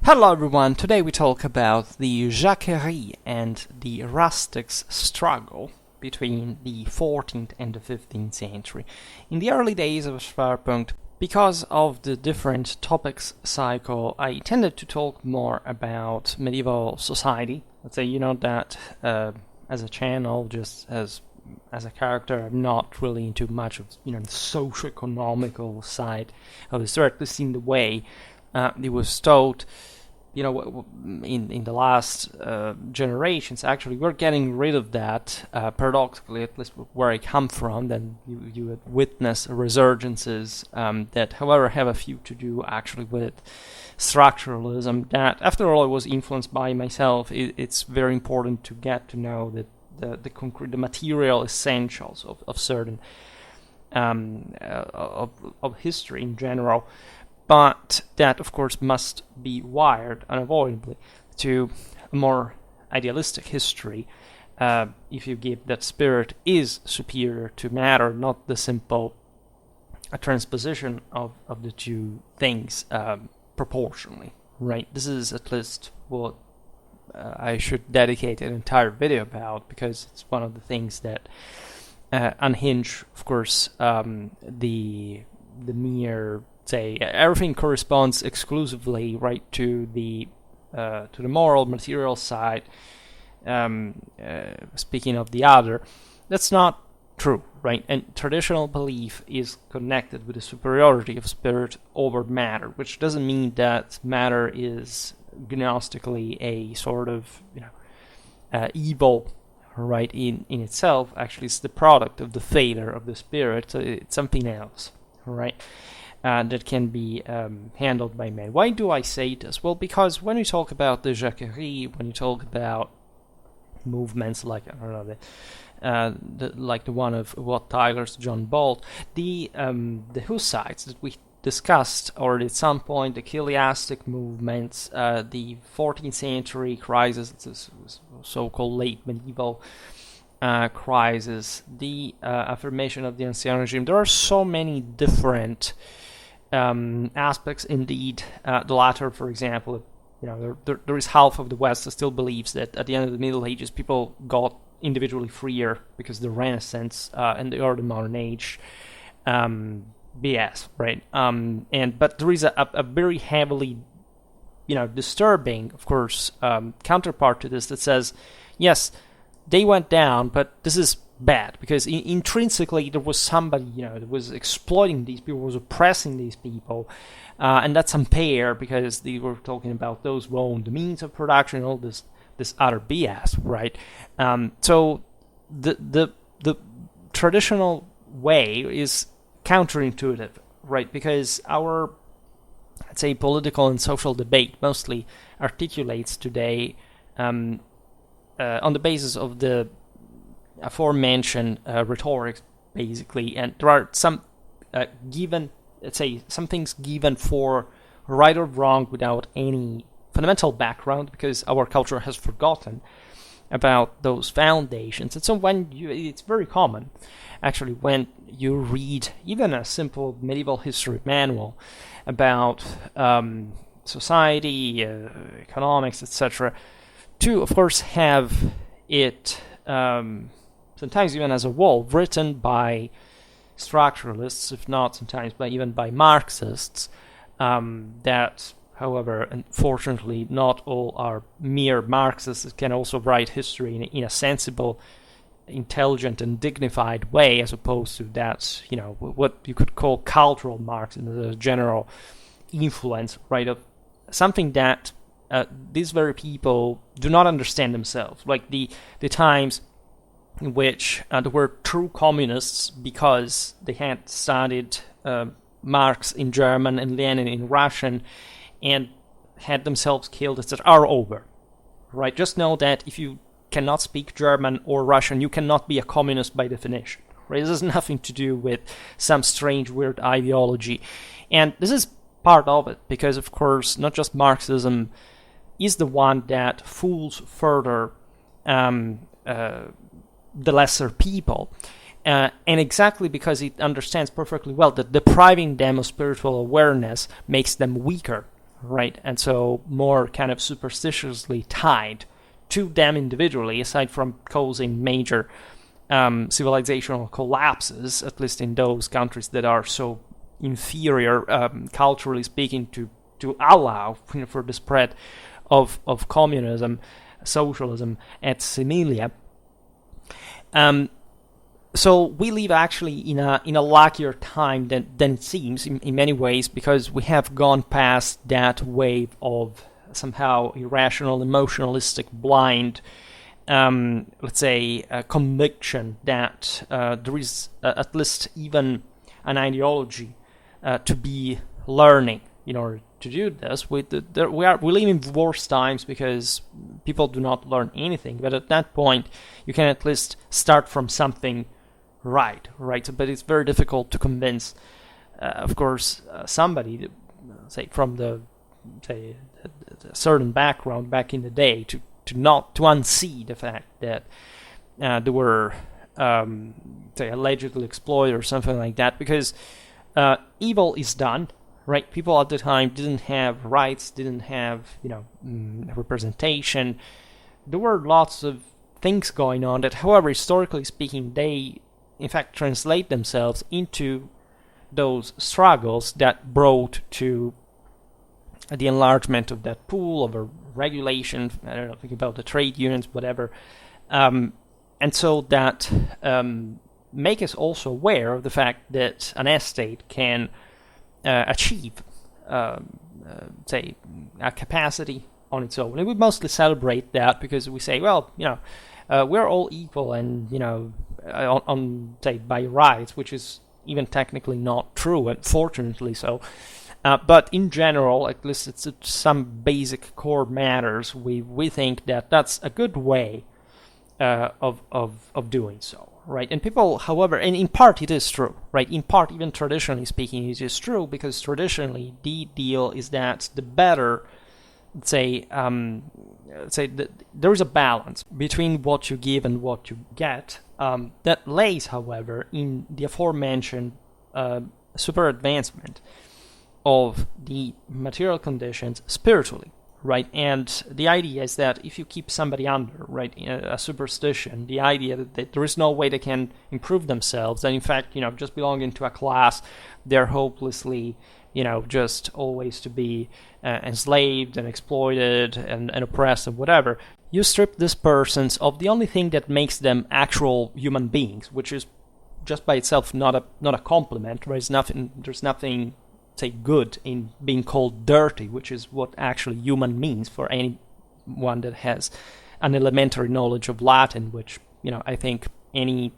Hello everyone, today we talk about the Jacquerie and the rustics' struggle between the 14th and the 15th century. In the early days of Schwerpunkt, because of the different topics cycle, I tended to talk more about medieval society. Let's say, that as a channel, just as a character, I'm not really into much of the socio-economical side of the story, at least in the way it was told. In the last generations, actually, we're getting rid of that, paradoxically, at least where I come from. Then you would witness resurgences that, however, have a few to do actually with structuralism, that, after all, it was influenced by myself. It's very important to get to know that the material essentials of certain of history in general. But that, of course, must be wired unavoidably to a more idealistic history if you give that spirit is superior to matter, not the simple transposition of the two things proportionally, right? This is at least what I should dedicate an entire video about, because it's one of the things that unhinge, of course, the mere... say everything corresponds exclusively right to the moral material side. Speaking of the other, that's not true, right? And traditional belief is connected with the superiority of spirit over matter, which doesn't mean that matter is gnostically a sort of evil, right? In itself, actually, it's the product of the failure of the spirit. So it's something else, right? That can be handled by men. Why do I say this? Well, because when you talk about the Jacquerie, when you talk about movements like, I don't know, like the one of Wat Tyler's John Bolt, the Hussites that we discussed already at some point, the Chiliastic movements, the 14th century crisis, this so-called late medieval crisis, the affirmation of the Ancien regime. There are so many different aspects indeed. The latter, for example, there is half of the West that still believes that at the end of the Middle Ages people got individually freer because the Renaissance and the early modern age BS, right? But there is a very heavily disturbing, of course, counterpart to this that says, yes, they went down, but this is bad, because intrinsically there was somebody that was exploiting these people, was oppressing these people, and that's unfair because they were talking about those who own the means of production and all this other BS, right? So the traditional way is counterintuitive, right? Because our, let's say, political and social debate mostly articulates today on the basis of the aforementioned rhetoric, basically, and there are some given, let's say, some things given for right or wrong without any fundamental background, because our culture has forgotten about those foundations. And so it's very common, actually, when you read even a simple medieval history manual about society, economics, etc., to, of course, have it sometimes even as a whole written by structuralists, if not sometimes even by Marxists, that, however, unfortunately, not all are mere Marxists, can also write history in a sensible, intelligent, and dignified way, as opposed to that, what you could call cultural Marxism, the general influence, right, of something that these very people do not understand themselves, like the times in which there were true communists because they had studied Marx in German and Lenin in Russian and had themselves killed, etc., are over, right? Just know that if you cannot speak German or Russian, you cannot be a communist by definition, right? This has nothing to do with some strange, weird ideology. And this is part of it, because, of course, not just Marxism is the one that fools further the lesser people. And exactly because it understands perfectly well that depriving them of spiritual awareness makes them weaker, right? And so more kind of superstitiously tied to them individually, aside from causing major civilizational collapses, at least in those countries that are so inferior, culturally speaking, to allow for the spread of communism, socialism, et similia. So we live actually in a luckier time than it seems in many ways, because we have gone past that wave of somehow irrational, emotionalistic, blind, let's say, conviction that there is at least even an ideology to be learning in order to do this. We live in worse times because people do not learn anything. But at that point, you can at least start from something right? But it's very difficult to convince, of course, somebody, say from a certain background back in the day, to unsee the fact that they were say allegedly exploited or something like that, because evil is done. Right, people at the time didn't have rights, didn't have representation. There were lots of things going on that, however, historically speaking, they in fact translate themselves into those struggles that brought to the enlargement of that pool, of a regulation. I don't know, think about the trade unions, whatever, and so that make us also aware of the fact that an estate can achieve, say, a capacity on its own. And we mostly celebrate that because we say, well, we're all equal, and on say by rights, which is even technically not true, unfortunately so. But in general, at least it's some basic core matters. We think that that's a good way of doing so. Right, and people, however, and in part it is true, right? In part, even traditionally speaking, it is true, because traditionally the deal is that the better, there is a balance between what you give and what you get. That lays, however, in the aforementioned super advancement of the material conditions spiritually. Right, and the idea is that if you keep somebody under, right, a superstition, the idea that there is no way they can improve themselves, and in fact, just belonging to a class, they're hopelessly, just always to be enslaved and exploited and oppressed and whatever. You strip these persons of the only thing that makes them actual human beings, which is just by itself not a compliment. Right? There's nothing say good in being called dirty, which is what actually human means for anyone that has an elementary knowledge of Latin, which I think any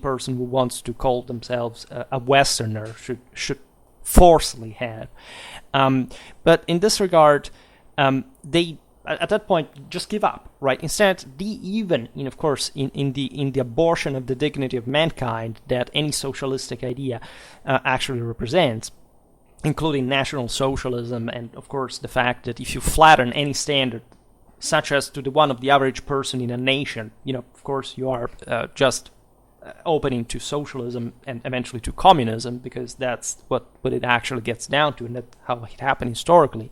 person who wants to call themselves a Westerner should forcefully have. But in this regard, they at that point just give up, right? Instead, even in the abortion of the dignity of mankind that any socialistic idea actually represents, including National Socialism, and of course the fact that if you flatten any standard, such as to the one of the average person in a nation, of course you are just opening to socialism and eventually to communism, because that's what it actually gets down to, and that's how it happened historically,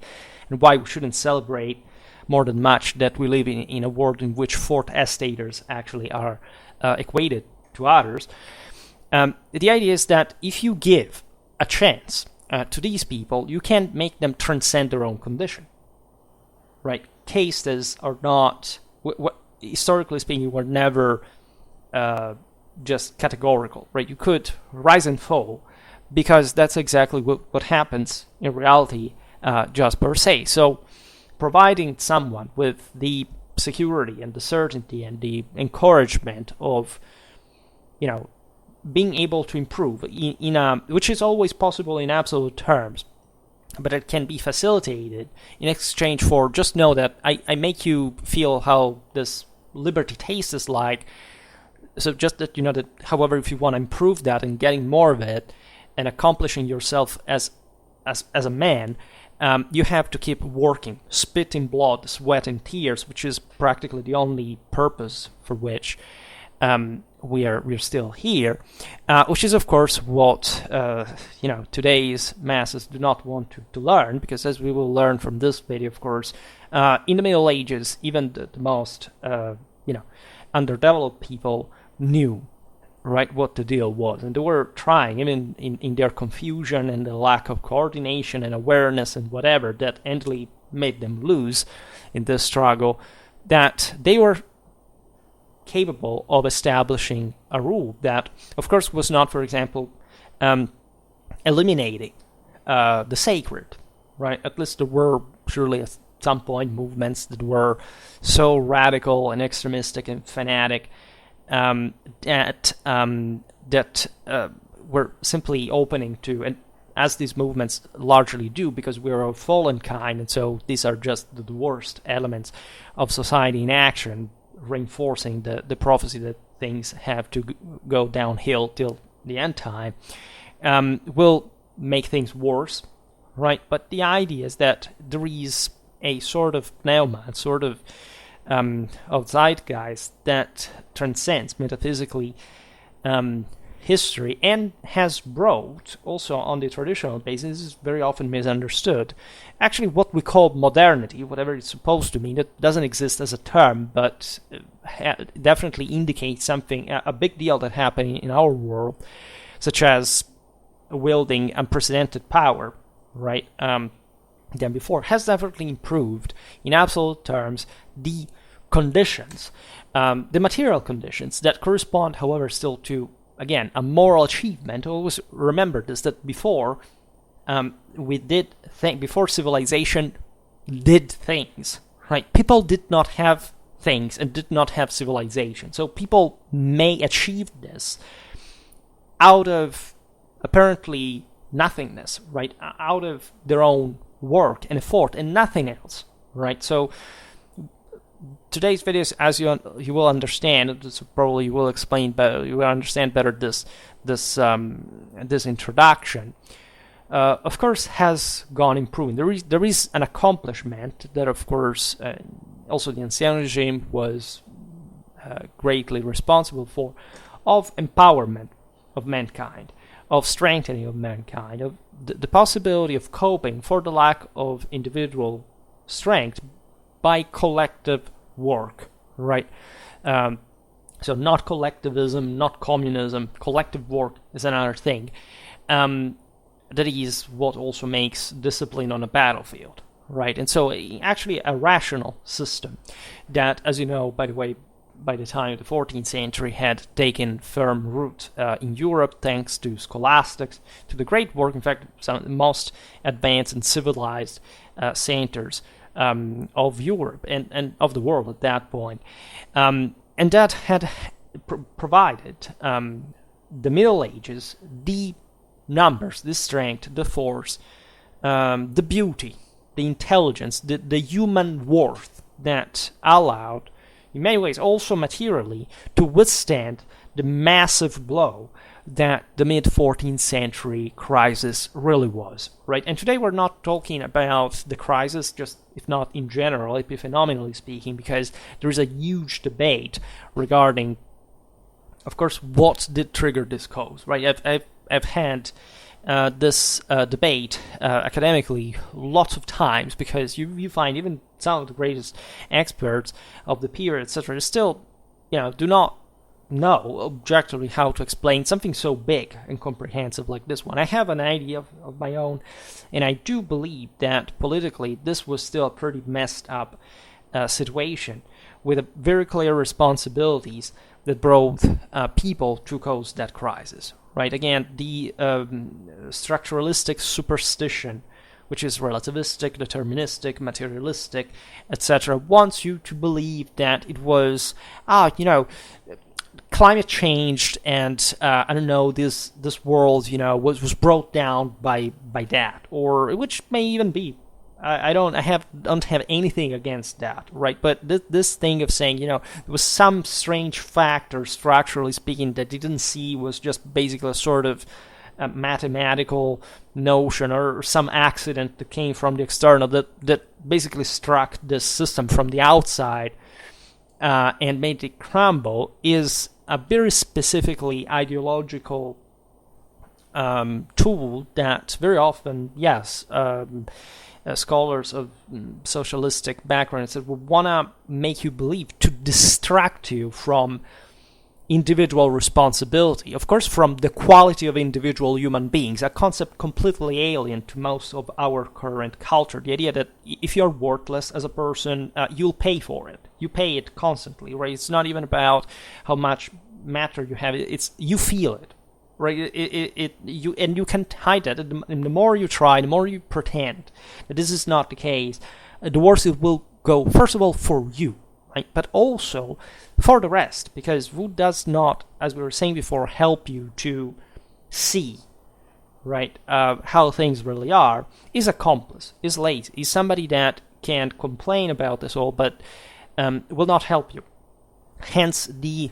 and why we shouldn't celebrate more than much that we live in a world in which fourth estaters actually are equated to others. The idea is that if you give a chance to these people, you can make them transcend their own condition. Right? Castes are not, historically speaking, were never just categorical. Right? You could rise and fall, because that's exactly what happens in reality, just per se. So, providing someone with the security and the certainty and the encouragement of, being able to improve which is always possible in absolute terms, but it can be facilitated in exchange for just know that I make you feel how this liberty tastes like. So just that that, however, if you want to improve that and getting more of it and accomplishing yourself as a man, you have to keep working, spitting blood, sweat, and tears, which is practically the only purpose for which we're still here, which is of course what today's masses do not want to learn, because as we will learn from this video, of course, in the Middle Ages, even the most underdeveloped people knew, right, what the deal was, and they were trying, even in their confusion and the lack of coordination and awareness and whatever that endly made them lose in this struggle, that they were capable of establishing a rule that, of course, was not, for example, eliminating the sacred, right? At least there were surely at some point movements that were so radical and extremistic and fanatic that were simply opening to, and as these movements largely do, because we are a fallen kind, and so these are just the worst elements of society in action, reinforcing the prophecy that things have to go downhill till the end time, will make things worse, right? But the idea is that there is a sort of pneuma, sort of zeitgeist that transcends metaphysically history and has brought, also on the traditional basis, this is very often misunderstood, actually what we call modernity, whatever it's supposed to mean. It doesn't exist as a term, but definitely indicates something, a big deal that happened in our world, such as wielding unprecedented power, right, than before, has definitely improved, in absolute terms, the conditions, the material conditions that correspond, however, still to, again, a moral achievement. Always remember this, that before before civilization did things, right? People did not have things and did not have civilization. So people may achieve this out of apparently nothingness, right? Out of their own work and effort and nothing else, right? So today's videos, as you will understand, probably you will explain better, you will understand better this introduction, of course, has gone improving. There is an accomplishment that, of course, also the ancien regime was greatly responsible for, of empowerment of mankind, of strengthening of mankind, of the possibility of coping for the lack of individual strength by collective work, right? So not collectivism, not communism. Collective work is another thing. That is what also makes discipline on a battlefield, right? And so actually a rational system that, as you know, by the way, by the time of the 14th century had taken firm root in Europe, thanks to scholastics, to the great work, in fact, some of the most advanced and civilized centers of Europe and of the world at that point. And that had provided the Middle Ages the numbers, the strength, the force, the beauty, the intelligence, the human worth that allowed, in many ways, also materially, to withstand the massive blow that the mid-14th century crisis really was, right? And today we're not talking about the crisis, just if not in general, epiphenomenally speaking, because there is a huge debate regarding, of course, what did trigger this cause, right? I've had this debate academically lots of times, because you find even some of the greatest experts of the period, etc., still, do not know objectively how to explain something so big and comprehensive like this one. I have an idea of my own, and I do believe that politically this was still a pretty messed up situation with very clear responsibilities that brought people to cause that crisis, right? Again, the structuralistic superstition, which is relativistic, deterministic, materialistic, etc., wants you to believe that it was, climate changed, and I don't know, this world, was brought down by that, or which may even be. I don't have anything against that, right? But this thing of saying, there was some strange factor, structurally speaking, that didn't see, was just basically a sort of mathematical notion or some accident that came from the external that basically struck this system from the outside and made it crumble, is a very specifically ideological tool that very often, yes, scholars of socialistic backgrounds that would want to make you believe to distract you from individual responsibility, of course, from the quality of individual human beings, a concept completely alien to most of our current culture. The idea that if you're worthless as a person, you'll pay for it. You pay it constantly, right? It's not even about how much matter you have. It's you feel it, right? You can't hide that. And the more you try, the more you pretend that this is not the case, the worse it will go. First of all, for you, right? But also for the rest, because who does not, as we were saying before, help you to see, right, how things really are, is accomplice, is lazy, is somebody that can complain about this all, but will not help you. Hence the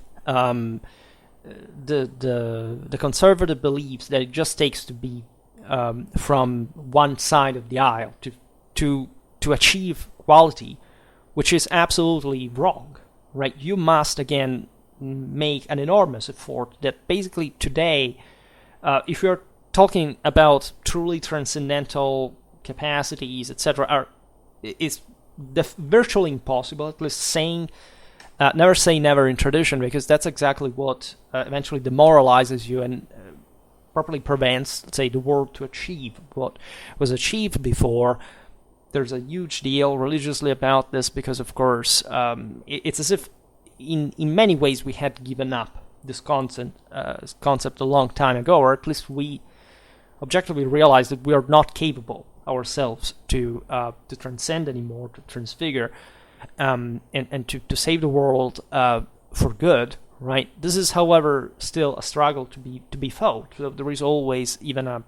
conservative beliefs that it just takes to be from one side of the aisle to achieve quality, which is absolutely wrong. Right, you must again make an enormous effort. That basically today, if you're talking about truly transcendental capacities, etc., is virtually impossible. At least saying, never say never in tradition, because that's exactly what eventually demoralizes you and properly prevents, let's say, the world to achieve what was achieved before. There's a huge deal religiously about this because, of course, it's as if in many ways we had given up this concept a long time ago, or at least we objectively realized that we are not capable ourselves to transcend anymore, to transfigure, and to save the world for good. Right. This is, however, still a struggle to be fought. So there is always even an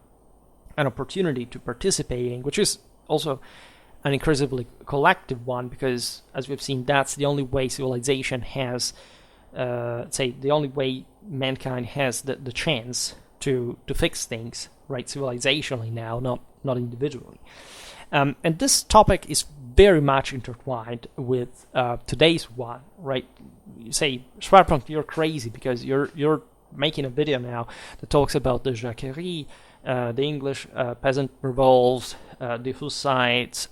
opportunity to participating, which is also an incredibly collective one, because as we've seen, that's the only way civilization has, the only way mankind has the chance to fix things, right, civilizationally now, not individually. And this topic is very much intertwined with today's one, right? You say, Schwerpunkt, you're crazy because you're making a video now that talks about the Jacquerie, the English peasant revolts, the Hussites,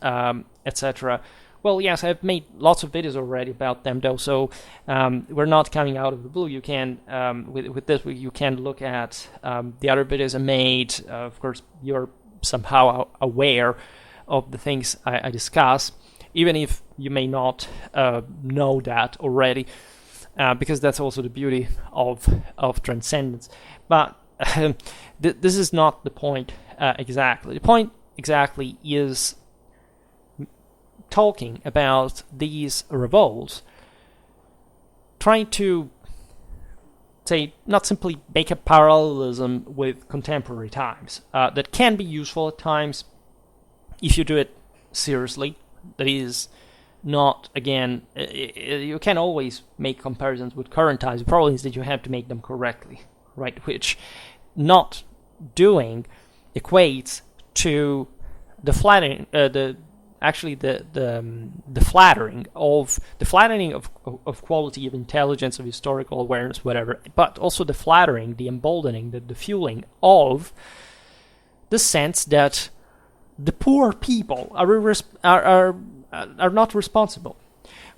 etc. Well, yes, I've made lots of videos already about them, though, so we're not coming out of the blue. You can, with this, you can look at the other videos I made. Of course, you're somehow aware of the things I discuss, even if you may not know that already, because that's also the beauty of transcendence. But this is not the point exactly. The point exactly is talking about these revolts, trying to say, not simply make a parallelism with contemporary times. That can be useful at times if you do it seriously. That is not, again, you can always make comparisons with current times. The problem is that you have to make them correctly, right? Which not doing equates to the flattening, the flattering of quality of intelligence, of historical awareness, whatever, but also the flattering, the emboldening, the fueling of the sense that the poor people are not responsible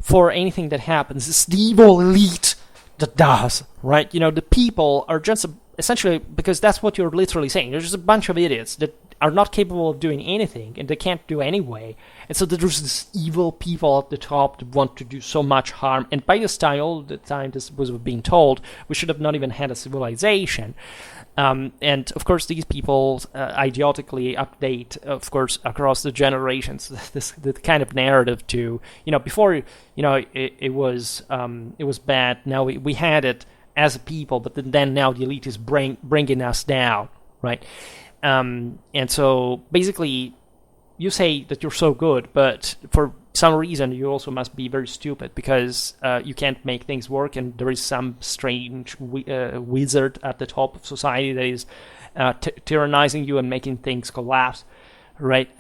for anything that happens. It's the evil elite that does, right? You know, the people are just essentially, because that's what you're literally saying. There's just a bunch of idiots that are not capable of doing anything, and they can't do anyway. And so there's this evil people at the top that want to do so much harm. And by this time, all the time this was being told, we should have not even had a civilization. And of course, these people ideologically update, of course, across the generations, the kind of narrative to, before, it was bad. Now we had it as a people, but then now the elite is bringing us down, right? And so basically, you say that you're so good, but for some reason you also must be very stupid, because you can't make things work, and there is some strange wizard at the top of society that is tyrannizing you and making things collapse, right?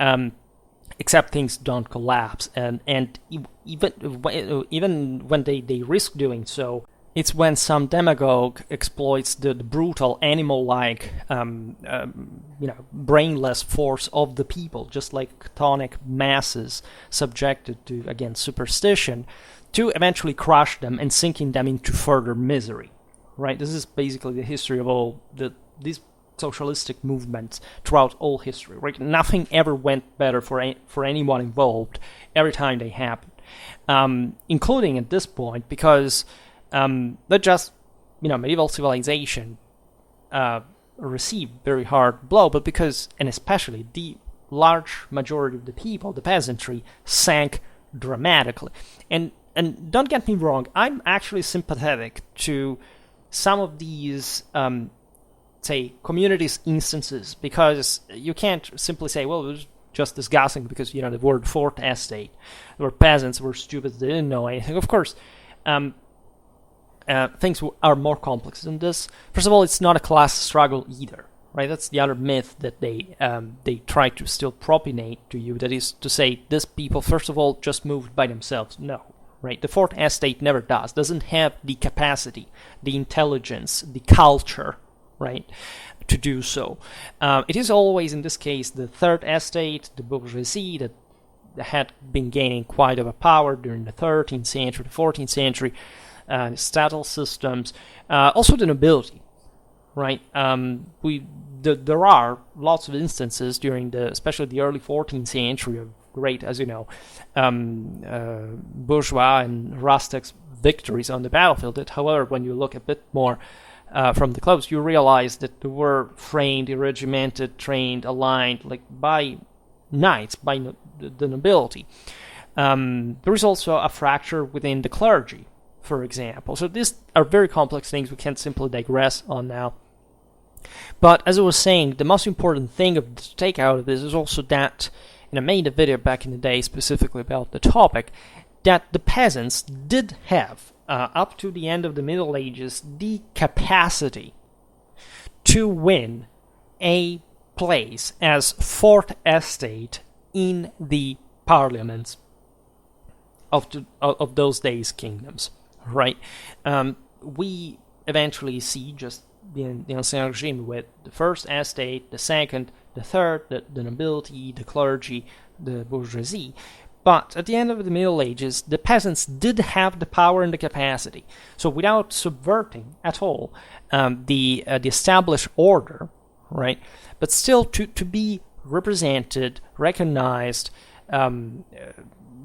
Except things don't collapse, and even when they risk doing so, It's when some demagogue exploits the brutal animal-like, brainless force of the people, just like chthonic masses subjected to, again, superstition, to eventually crush them and sinking them into further misery. Right? This is basically the history of all these socialistic movements throughout all history. Right? Nothing ever went better for anyone involved every time they happened, including at this point, because not just medieval civilization received very hard blow, but because, and especially, the large majority of the people, the peasantry, sank dramatically. And don't get me wrong, I'm actually sympathetic to some of these say communities instances, because you can't simply say, well, it was just disgusting because the word fourth estate, there were peasants, were stupid, they didn't know anything. Of course, things are more complex than this. First of all, it's not a class struggle either, right? That's the other myth that they try to still propinate to you. That is to say, these people, first of all, just moved by themselves. No, right? The fourth estate never doesn't have the capacity, the intelligence, the culture, right, to do so. It is always, in this case, the third estate, the bourgeoisie, that had been gaining quite of a power during the 13th century, the 14th century, statal systems, also the nobility, right? There are lots of instances during especially the early 14th century of great, as you know, bourgeois and rustics victories on the battlefield. That, however, when you look a bit more from the close, you realize that they were framed, regimented, trained, aligned, like by knights, by the nobility. There is also a fracture within the clergy, for example. So these are very complex things we can't simply digress on now. But as I was saying, the most important thing to take out of this is also that, and I made a video back in the day specifically about the topic, that the peasants did have, up to the end of the Middle Ages, the capacity to win a place as fourth estate in the parliaments of those days' kingdoms, right? We eventually see just the ancien regime with the first estate, the second, the third, the nobility, the clergy, the bourgeoisie. But at the end of the Middle Ages, the peasants did have the power and the capacity. So without subverting at all the established order, right? But still to be represented, recognized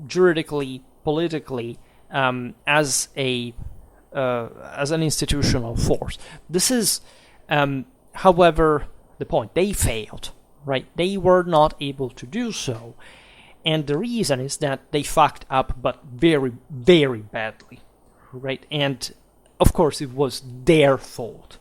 juridically, politically, as an institutional force. This is, however, the point. They failed, right? They were not able to do so. And the reason is that they fucked up, but very, very badly, right? And, of course, it was their fault,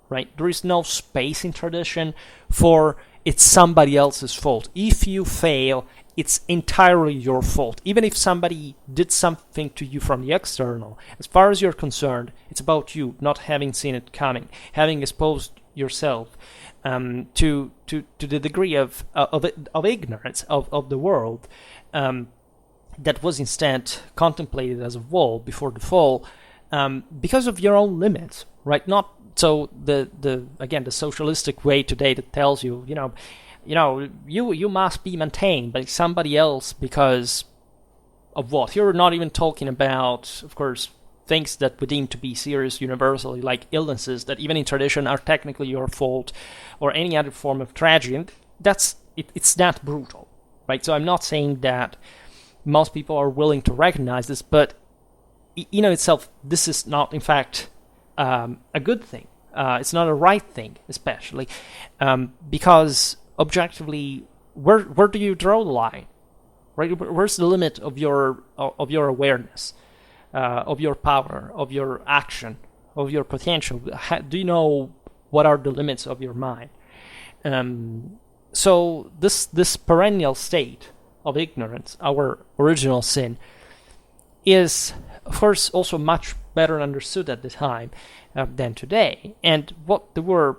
right? There is no space in tradition for it's somebody else's fault. If you fail, it's entirely your fault. Even if somebody did something to you from the external, as far as you're concerned, it's about you not having seen it coming, having exposed yourself to the degree of ignorance of the world that was instead contemplated as a wall before the fall, because of your own limits, right? Not so the socialistic way today that tells you, you must be maintained by somebody else because of what? You're not even talking about, of course, things that we deem to be serious universally, like illnesses that even in tradition are technically your fault, or any other form of tragedy. And it's that brutal, right? So I'm not saying that most people are willing to recognize this, but itself, this is not, in fact, a good thing. It's not a right thing, especially because objectively, where do you draw the line, right? Where's the limit of your awareness? Of your power, of your action, of your potential? Do you know what are the limits of your mind? So this perennial state of ignorance, our original sin, is, of course, also much better understood at the time than today. And what they were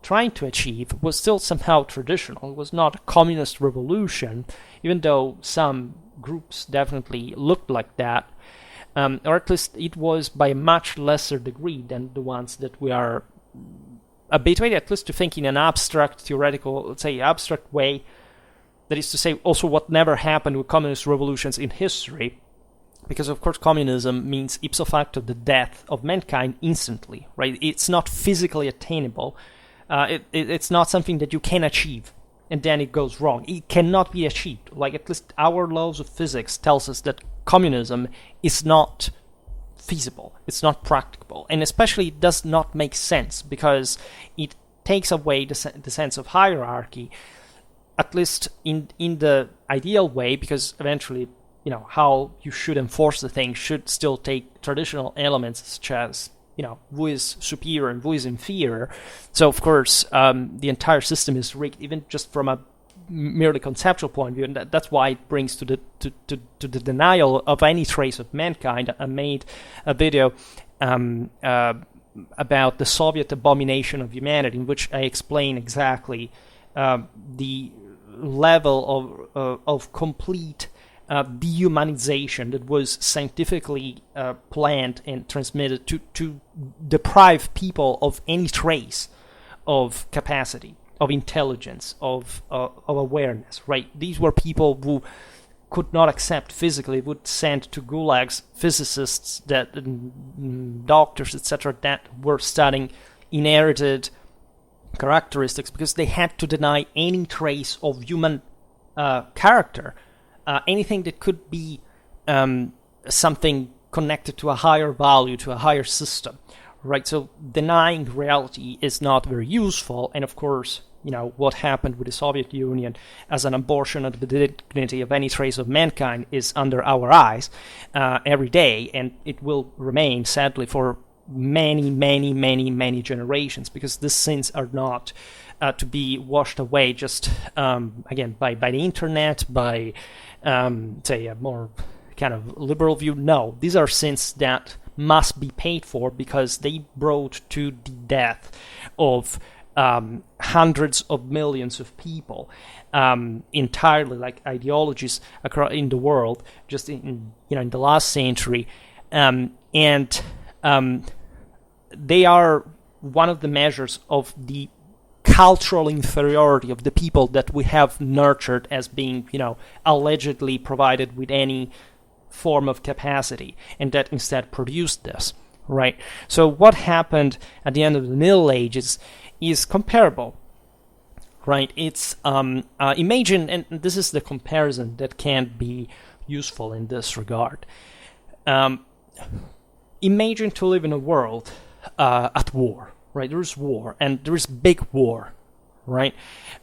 trying to achieve was still somehow traditional. It was not a communist revolution, even though some groups definitely looked like that. or at least it was by a much lesser degree than the ones that we are habituated, at least to think in an abstract, theoretical, let's say abstract way. That is to say, also what never happened with communist revolutions in history, because of course communism means ipso facto the death of mankind instantly, right? It's not physically attainable. It's not something that you can achieve and then it goes wrong. It cannot be achieved. Like, at least our laws of physics tells us that communism is not feasible. It's not practicable. And especially it does not make sense because it takes away the sense of hierarchy, at least in the ideal way, because eventually, how you should enforce the thing should still take traditional elements such as, who is superior and who is inferior. So, of course, the entire system is rigged, even just from a merely conceptual point of view, and that's why it brings to the denial of any trace of mankind. I made a video about the Soviet abomination of humanity, in which I explain exactly the level of complete dehumanization that was scientifically planned and transmitted to deprive people of any trace of capacity, of intelligence, of awareness, right? These were people who could not accept physically, would send to gulags physicists, doctors, etc., that were studying inherited characteristics, because they had to deny any trace of human character, anything that could be something connected to a higher value, to a higher system, right? So denying reality is not very useful, and of course, what happened with the Soviet Union as an abortion of the dignity of any trace of mankind is under our eyes every day, and it will remain, sadly, for many generations, because these sins are not to be washed away just again by the internet, by say a more kind of liberal view. No, these are sins that must be paid for because they brought to the death of hundreds of millions of people entirely, like ideologies across in the world, just in the last century, and they are one of the measures of the cultural inferiority of the people that we have nurtured as being, allegedly provided with any form of capacity, and that instead produced this, right? So what happened at the end of the Middle Ages is comparable, right? It's imagine, and this is the comparison that can be useful in this regard. Imagine to live in a world at war, right? There is war, and there is big war, right?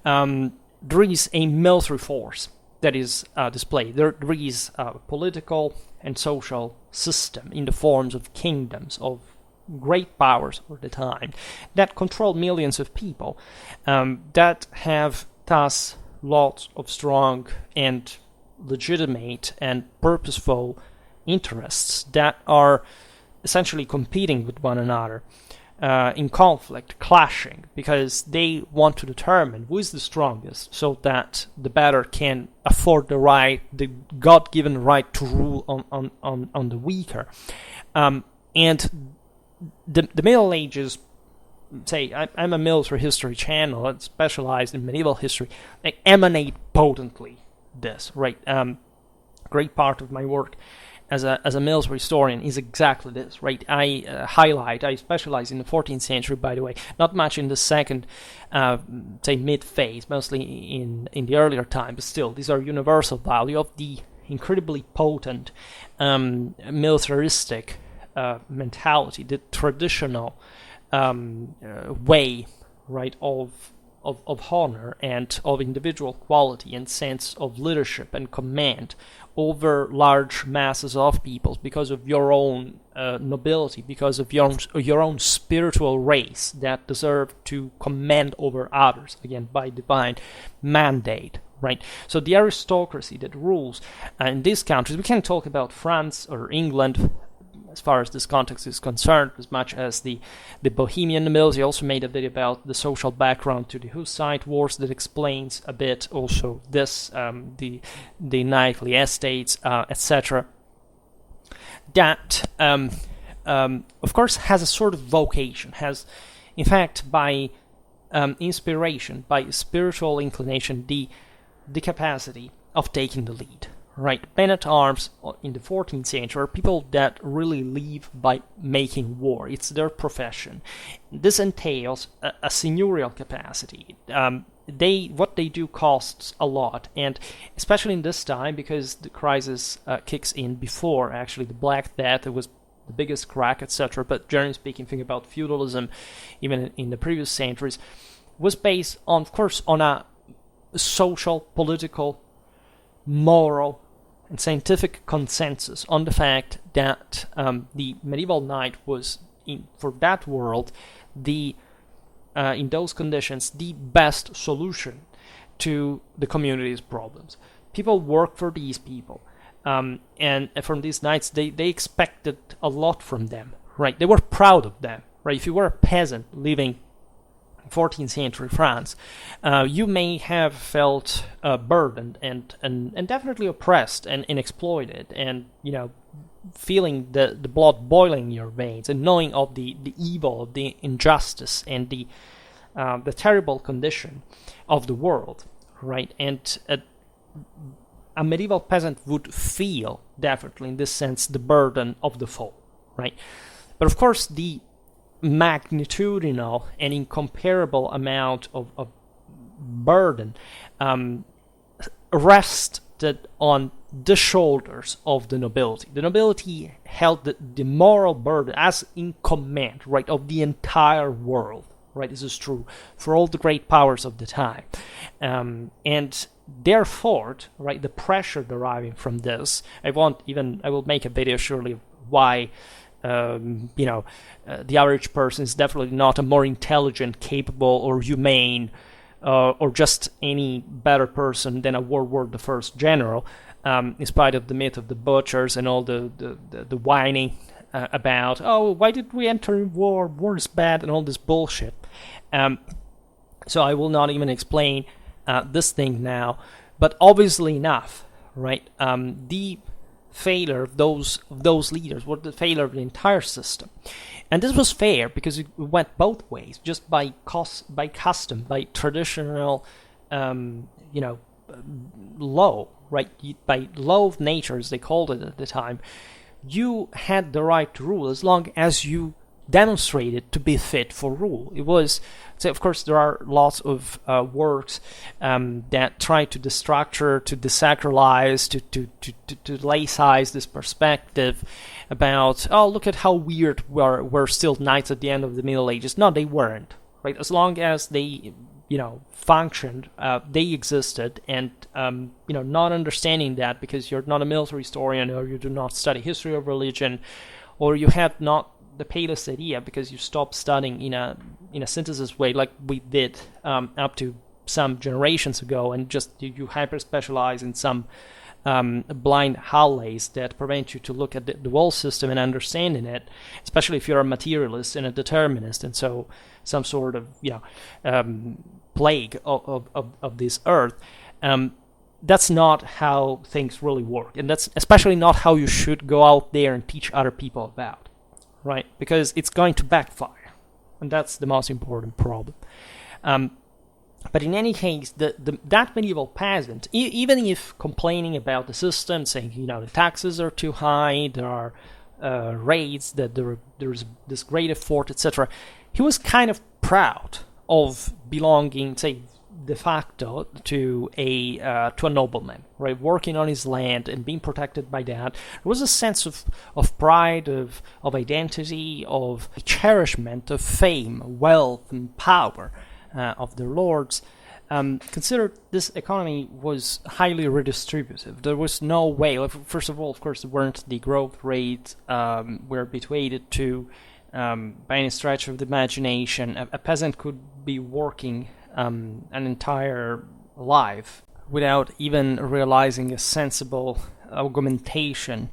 There is a military force that is displayed. There is a political and social system in the forms of kingdoms, of great powers of the time, that control millions of people, that have thus lots of strong and legitimate and purposeful interests that are essentially competing with one another, in conflict, clashing, because they want to determine who is the strongest, so that the better can afford the God-given right to rule on the weaker. And the Middle Ages, say, I'm a military history channel that's specialized in medieval history, they emanate potently this, right? Great part of my work as a military historian is exactly this, right? I specialize in the 14th century, by the way, not much in the second, say, mid-phase, mostly in the earlier time, but still, these are universal value of the incredibly potent militaristic mentality, the traditional way, right, of honor and of individual quality and sense of leadership and command over large masses of people because of your own nobility, because of your own spiritual race that deserve to command over others, again, by divine mandate, right? So the aristocracy that rules in these countries, we can talk about France or England as far as this context is concerned, as much as the Bohemian nobility. I also made a video about the social background to the Hussite wars that explains a bit also this, the knightly estates, etc. that, of course, has a sort of vocation, has, in fact, by inspiration, by spiritual inclination, the capacity of taking the lead. Right, men-at-arms in the 14th century are people that really live by making war. It's their profession. This entails a seigneurial capacity. What they do costs a lot, and especially in this time, because the crisis kicks in before actually the Black Death. It was the biggest crack, etc. But generally speaking, think about feudalism, even in the previous centuries, was based on, of course, on a social, political, moral, and scientific consensus on the fact that the medieval knight was, for that world, in those conditions, the best solution to the community's problems. People work for these people, and from these knights, they expected a lot from them, right? They were proud of them, right? If you were a peasant living 14th century France, you may have felt burdened and definitely oppressed and exploited, and feeling the blood boiling in your veins, and knowing of the evil, of the injustice, and the terrible condition of the world, right? And a medieval peasant would feel, definitely in this sense, the burden of the foe, right? But of course, the magnitudinal and incomparable amount of burden rested on the shoulders of the nobility. The nobility held the moral burden as in command, right, of the entire world, right? This is true for all the great powers of the time, and therefore, right, the pressure deriving from this. I will make a video surely of why. The average person is definitely not a more intelligent, capable, or humane, or just any better person than a World War I general, in spite of the myth of the butchers and all the whining about, oh, why did we enter war? War is bad, and all this bullshit. So I will not even explain this thing now, but obviously enough, right? The failure of those leaders, was the failure of the entire system, and this was fair because it went both ways, just by custom, by traditional, law, right? By law of nature, as they called it at the time, you had the right to rule as long as you demonstrated to be fit for rule. It was, so of course, there are lots of works that try to destructure, to desacralize, to laicize this perspective about, oh, look at how weird we're still knights at the end of the Middle Ages. No, they weren't, right? As long as they, functioned, they existed, and not understanding that because you're not a military historian, or you do not study history of religion, or you have not the palest idea because you stopped studying in a synthesis way, like we did up to some generations ago, and just you hyper specialize in some blind alleys that prevent you to look at the whole system and understanding it, especially if you're a materialist and a determinist, and so some sort of plague of this earth. That's not how things really work, and that's especially not how you should go out there and teach other people about. Right, because it's going to backfire, and that's the most important problem. But in any case, that medieval peasant, even if complaining about the system, saying the taxes are too high, there are raids, that there's this great effort, etc., he was kind of proud of belonging, say, de facto to a nobleman, right? Working on his land and being protected by that. There was a sense of pride, of identity, of cherishment, of fame, wealth, and power of their lords. Consider this economy was highly redistributive. There was no way. First of all, of course, there weren't the growth rates were habituated to by any stretch of the imagination. A peasant could be working an entire life without even realizing a sensible augmentation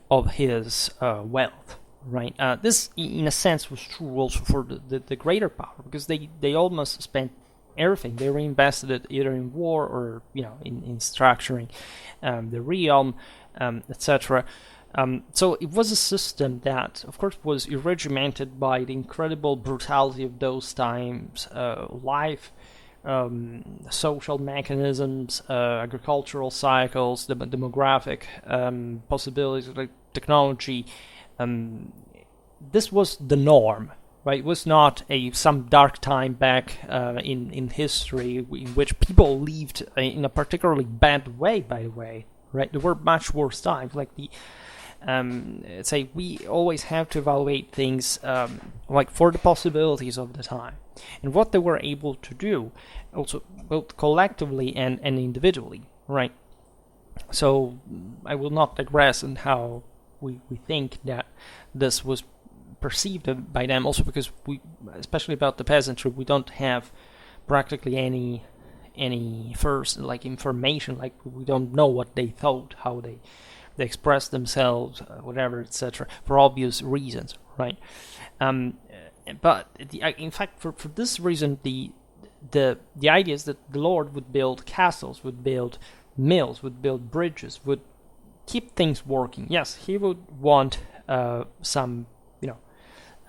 of his wealth, right? This, in a sense, was true also for the greater power, because they almost spent everything. They reinvested it either in war or in structuring the realm, etc. So it was a system that, of course, was irregimented by the incredible brutality of those times, life, social mechanisms, agricultural cycles, the demographic possibilities, like technology. This was the norm, right? It was not some dark time back in history in which people lived in a particularly bad way, by the way, right? There were much worse times, like say we always have to evaluate things like for the possibilities of the time and what they were able to do, also both collectively and individually, right? So I will not digress on how we think that this was perceived by them, also because we, especially about the peasantry, we don't have practically any first like information, like we don't know what they thought, how they express themselves, whatever, etc., for obvious reasons, right? But in fact, for this reason, the idea is that the Lord would build castles, would build mills, would build bridges, would keep things working. Yes, he would want some,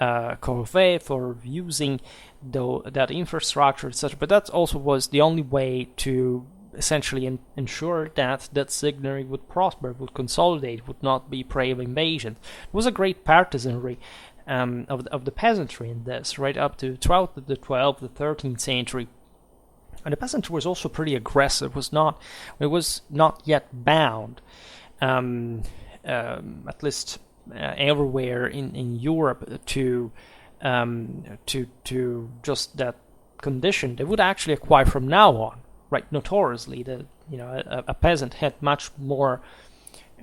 corvée for using that infrastructure, etc. But that also was the only way to essentially ensure that signary would prosper, would consolidate, would not be prey of invasion. It was a great partisanry of the peasantry in this, right up to throughout the 12th, the 13th century. And the peasantry was also pretty aggressive. It was not yet bound, at least everywhere in Europe, to just that condition. They would actually acquire from now on. Right, notoriously, a peasant had much more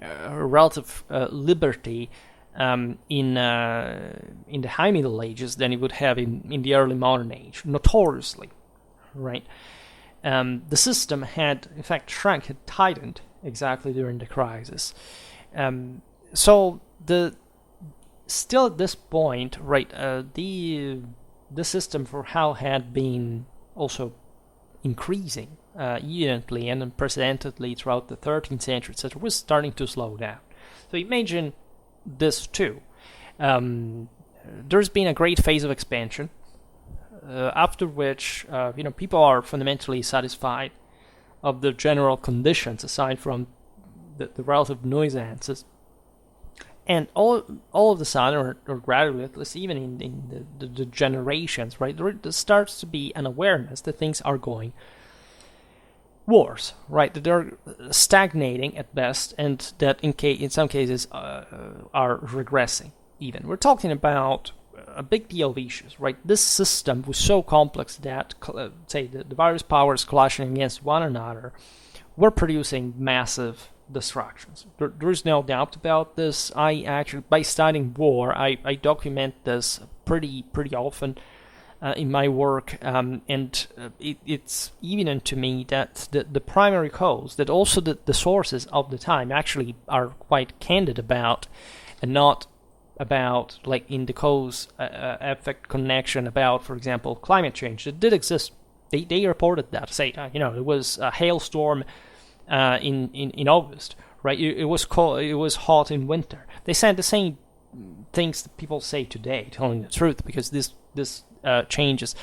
relative liberty in the High Middle Ages than he would have in the early modern age. Notoriously, right? The system had, in fact, had tightened exactly during the crisis. So still at this point, right? The system for how had been also increasing evidently and unprecedentedly throughout the 13th century, etc., was starting to slow down. So imagine this too. There's been a great phase of expansion, after which people are fundamentally satisfied of the general conditions, aside from the relative nuisances. And all of the sudden, or gradually, at least even in the generations, right, there starts to be an awareness that things are going worse, right, that they're stagnating at best, and that in some cases are regressing even. We're talking about a big deal of issues, right? This system was so complex that, say, the various powers clashing against one another were producing massive destructions. There is no doubt about this. I actually, by studying war, I document this pretty often in my work, and it's evident to me that the primary cause, that also the sources of the time actually are quite candid about, and not about, like, in the cause effect connection about, for example, climate change. It did exist. They reported that, say, it was a hailstorm in August, right? It was cold. It was hot in winter. They said the same things that people say today, telling the truth, because this changes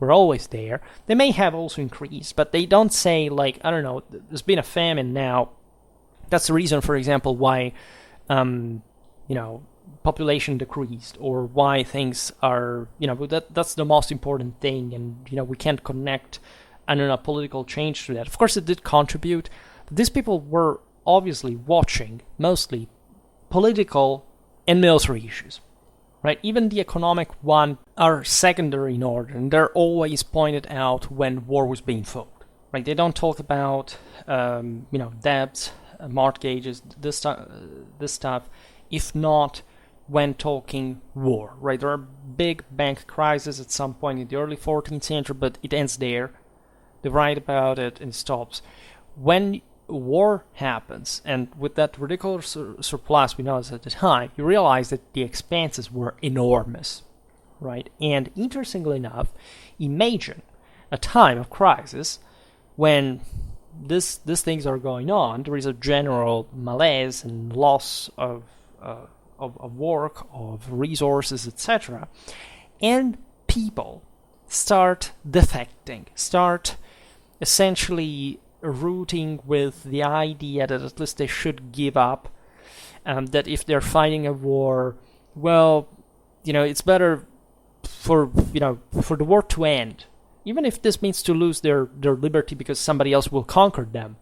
were always there. They may have also increased, but they don't say, like, I don't know, there's been a famine now. That's the reason, for example, why population decreased, or why things are, that's the most important thing, and we can't connect, I don't know, political change to that. Of course, it did contribute. These people were obviously watching mostly political and military issues, right? Even the economic one are secondary in order, and they're always pointed out when war was being fought, right? They don't talk about, debts, mortgages, this stuff, if not when talking war, right? There are big bank crises at some point in the early 14th century, but it ends there. They write about it and it stops. When war happens, and with that ridiculous surplus we noticed at the time, you realize that the expenses were enormous, right? And interestingly enough, imagine a time of crisis when these things are going on. There is a general malaise and loss of of work, of resources, etc. And people start defecting, start essentially rooting with the idea that at least they should give up, that if they're fighting a war, well, it's better for the war to end, even if this means to lose their liberty because somebody else will conquer them,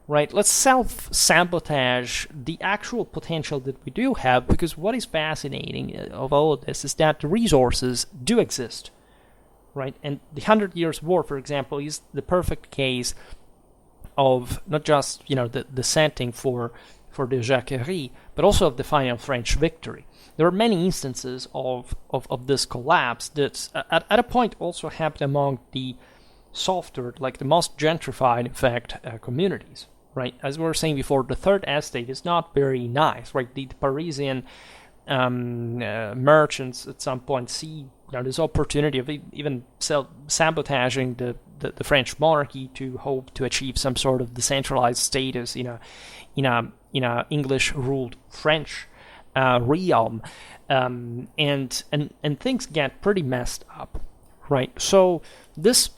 right? Let's self-sabotage the actual potential that we do have, because what is fascinating of all of this is that the resources do exist, right? And the 100 Years' War, for example, is the perfect case of not just the setting for the Jacquerie, but also of the final French victory. There are many instances of this collapse that at a point also happened among the softer, like the most gentrified, in fact, communities, right? As we were saying before, the third estate is not very nice, right? The Parisian merchants at some point see this opportunity of even sabotaging the French monarchy to hope to achieve some sort of decentralized status in a English-ruled French realm, and things get pretty messed up, right? So this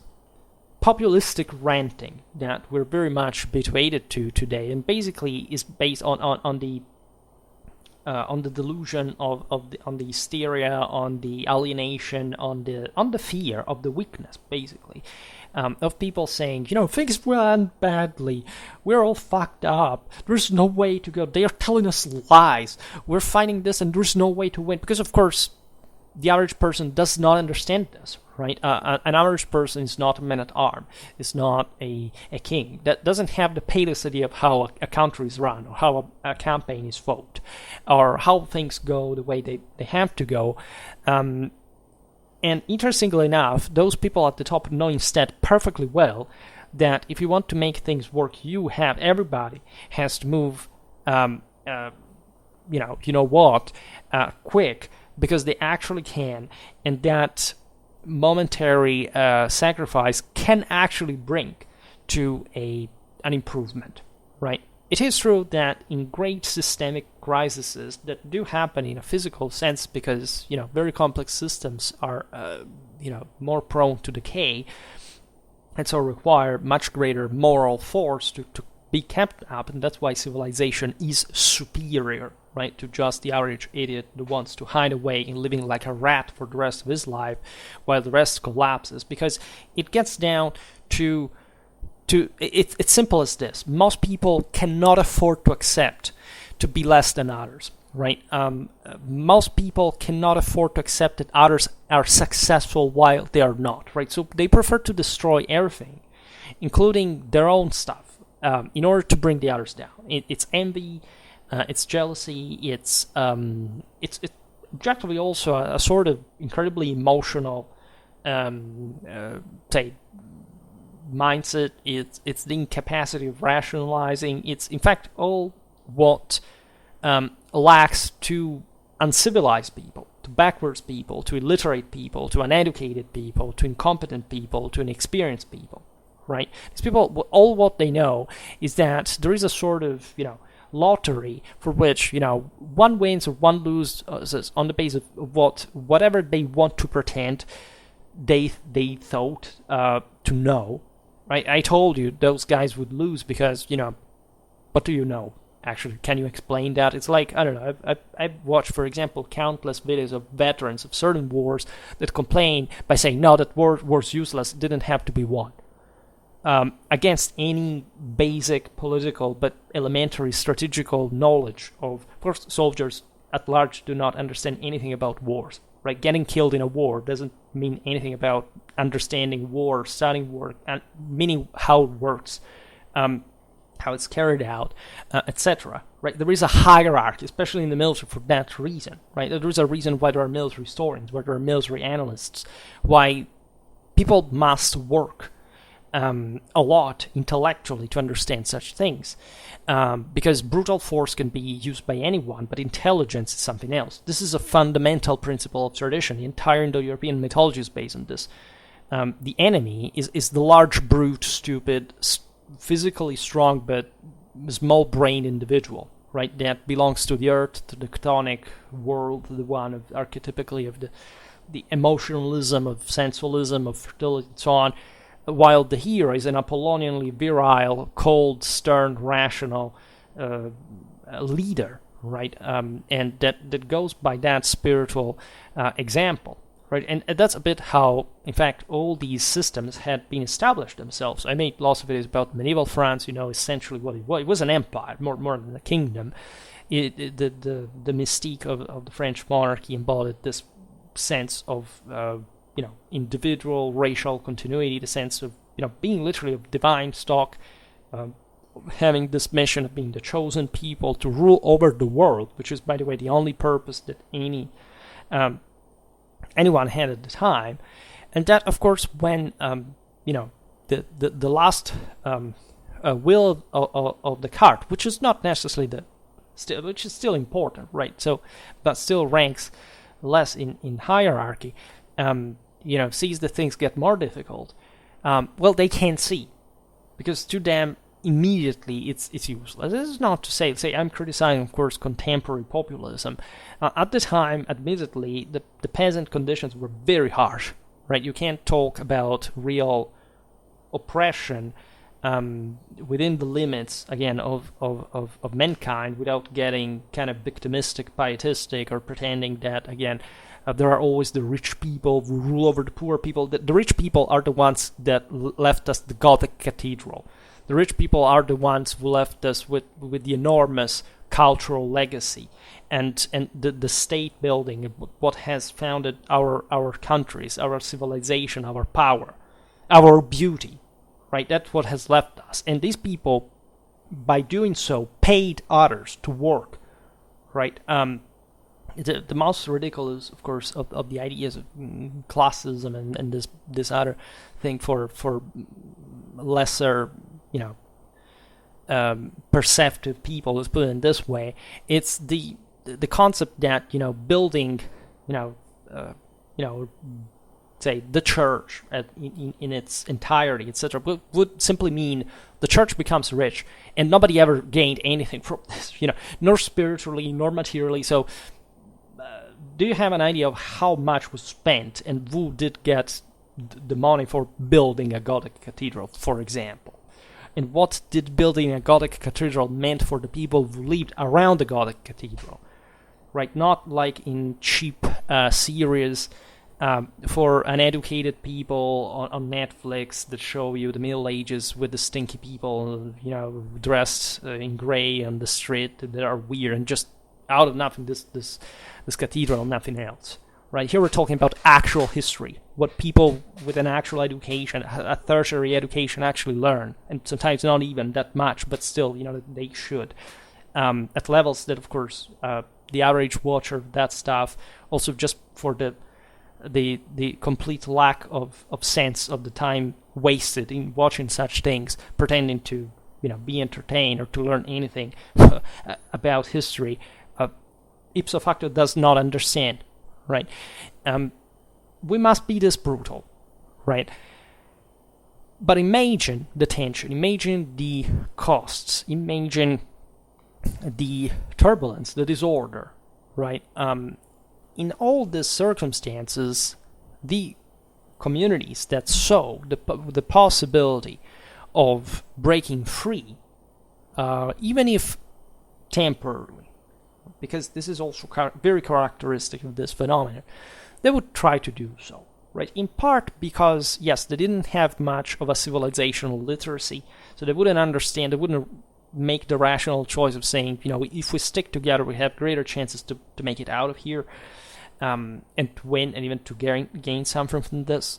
populistic ranting that we're very much habituated to today, and basically is based on the delusion on the hysteria, on the alienation, on the fear of the weakness, basically, of people saying, things went badly, we're all fucked up, there's no way to go, they're telling us lies, we're fighting this and there's no way to win, because of course the average person does not understand this, right? An average person is not a man-at-arms, is not a king, that doesn't have the palest idea of how a country is run, or how a campaign is fought, or how things go the way they have to go. And interestingly enough, those people at the top know instead perfectly well that if you want to make things work, everybody has to move, quick, because they actually can, and that momentary sacrifice can actually bring to an improvement, right? It is true that in great systemic crises that do happen in a physical sense, because very complex systems are more prone to decay, and so require much greater moral force to be kept up, and that's why civilization is superior, right, to just the average idiot that wants to hide away in living like a rat for the rest of his life while the rest collapses, because it gets down to it's simple as this. Most people cannot afford to accept to be less than others, right? Most people cannot afford to accept that others are successful while they are not, right? So they prefer to destroy everything, including their own stuff, in order to bring the others down. It's envy, it's jealousy, it's objectively also a sort of incredibly emotional, mindset. It's the incapacity of rationalizing. It's in fact all what lacks to uncivilized people, to backwards people, to illiterate people, to uneducated people, to incompetent people, to inexperienced people, right? These people, all what they know is that there is a sort of lottery for which one wins or one loses on the basis of whatever they want to pretend they thought to know. Right, I told you those guys would lose because, what do you know? Actually, can you explain that? It's like, I don't know, I've watched, for example, countless videos of veterans of certain wars that complain by saying, no, that war's useless, it didn't have to be won. Against any basic political but elementary strategical knowledge of course, soldiers at large do not understand anything about wars. Right, getting killed in a war doesn't mean anything about understanding war, studying war, and meaning how it works, how it's carried out, etc. Right, there is a hierarchy, especially in the military, for that reason. Right, there is a reason why there are military historians, why there are military analysts, why people must work a lot intellectually to understand such things, because brutal force can be used by anyone, but intelligence is something else. This is a fundamental principle of tradition. The entire Indo-European mythology is based on this. The enemy is the large, brute, stupid, physically strong but small-brained individual, right? That belongs to the earth, to the chthonic world, the one of archetypically of the emotionalism, of sensualism, of fertility, and so on. While the hero is an Apollonianly virile, cold, stern, rational leader, right? And that goes by that spiritual example, right? And that's a bit how, in fact, all these systems had been established themselves. I made lots of videos about medieval France, essentially what it was. It was an empire, more than a kingdom. The mystique of the French monarchy embodied this sense of individual racial continuity, the sense of being literally of divine stock, having this mission of being the chosen people to rule over the world, which is, by the way, the only purpose that anyone had at the time. And that, of course, when the last will of the cart, which is not necessarily which is still important, right? So, but still ranks less in hierarchy. Sees that things get more difficult. Well, they can't see, because to them immediately it's useless. This is not to say I'm criticizing, of course, contemporary populism. At the time, admittedly, the peasant conditions were very harsh, right? You can't talk about real oppression within the limits, again, of mankind, without getting kind of victimistic, pietistic, or pretending that, again, there are always the rich people who rule over the poor people. The rich people are the ones that left us the Gothic cathedral. The rich people are the ones who left us with the enormous cultural legacy and the state building, what has founded our countries, our civilization, our power, our beauty, right? That's what has left us. And these people, by doing so, paid others to work, right? The most ridiculous, of course, of the ideas of classism and this other thing for lesser, perceptive people, let's put it in this way. It's the concept that building, say the church in its entirety, etc., would simply mean the church becomes rich, and nobody ever gained anything from this, nor spiritually nor materially. So, do you have an idea of how much was spent and who did get the money for building a Gothic cathedral, for example? And what did building a Gothic cathedral meant for the people who lived around the Gothic cathedral? Right, not like in cheap series for uneducated people on Netflix that show you the Middle Ages with the stinky people, dressed in gray on the street that are weird and just out of nothing, this cathedral, nothing else. Right, here we're talking about actual history, what people with an actual education, a tertiary education, actually learn, and sometimes not even that much, but still, they should, at levels that, of course, the average watcher of that stuff, also just for the complete lack of sense of the time wasted in watching such things, pretending to be entertained or to learn anything about history, ipso facto does not understand, right? We must be this brutal, right? But imagine the tension, imagine the costs, imagine the turbulence, the disorder, right? In all these circumstances, the communities that saw the possibility of breaking free, even if temporarily, because this is also very characteristic of this phenomenon, they would try to do so, right? In part because, yes, they didn't have much of a civilizational literacy, so they wouldn't understand, they wouldn't make the rational choice of saying, if we stick together, we have greater chances to make it out of here, and to win, and even to gain something from this.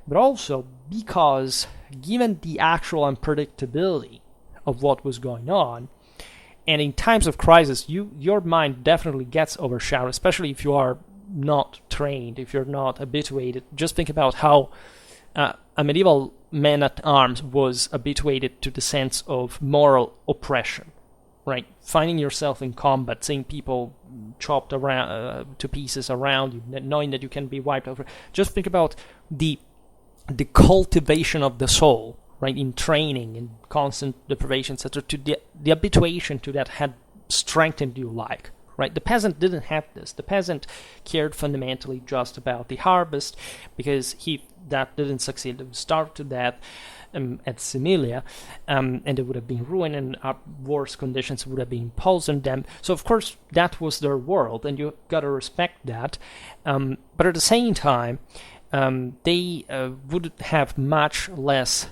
But also because, given the actual unpredictability of what was going on, and in times of crisis, your mind definitely gets overshadowed, especially if you are not trained, if you're not habituated. Just think about how a medieval man-at-arms was habituated to the sense of moral oppression, right? Finding yourself in combat, seeing people chopped around to pieces around you, knowing that you can be wiped over. Just think about the cultivation of the soul, right, in training, in constant deprivation, etc. To the habituation to that had strengthened you like. Right, the peasant didn't have this. The peasant cared fundamentally just about the harvest, because that didn't succeed, they would starve to death at Similia, and they would have been ruined, and worse conditions would have been imposed on them. So of course that was their world, and you gotta respect that. But at the same time, they would have much less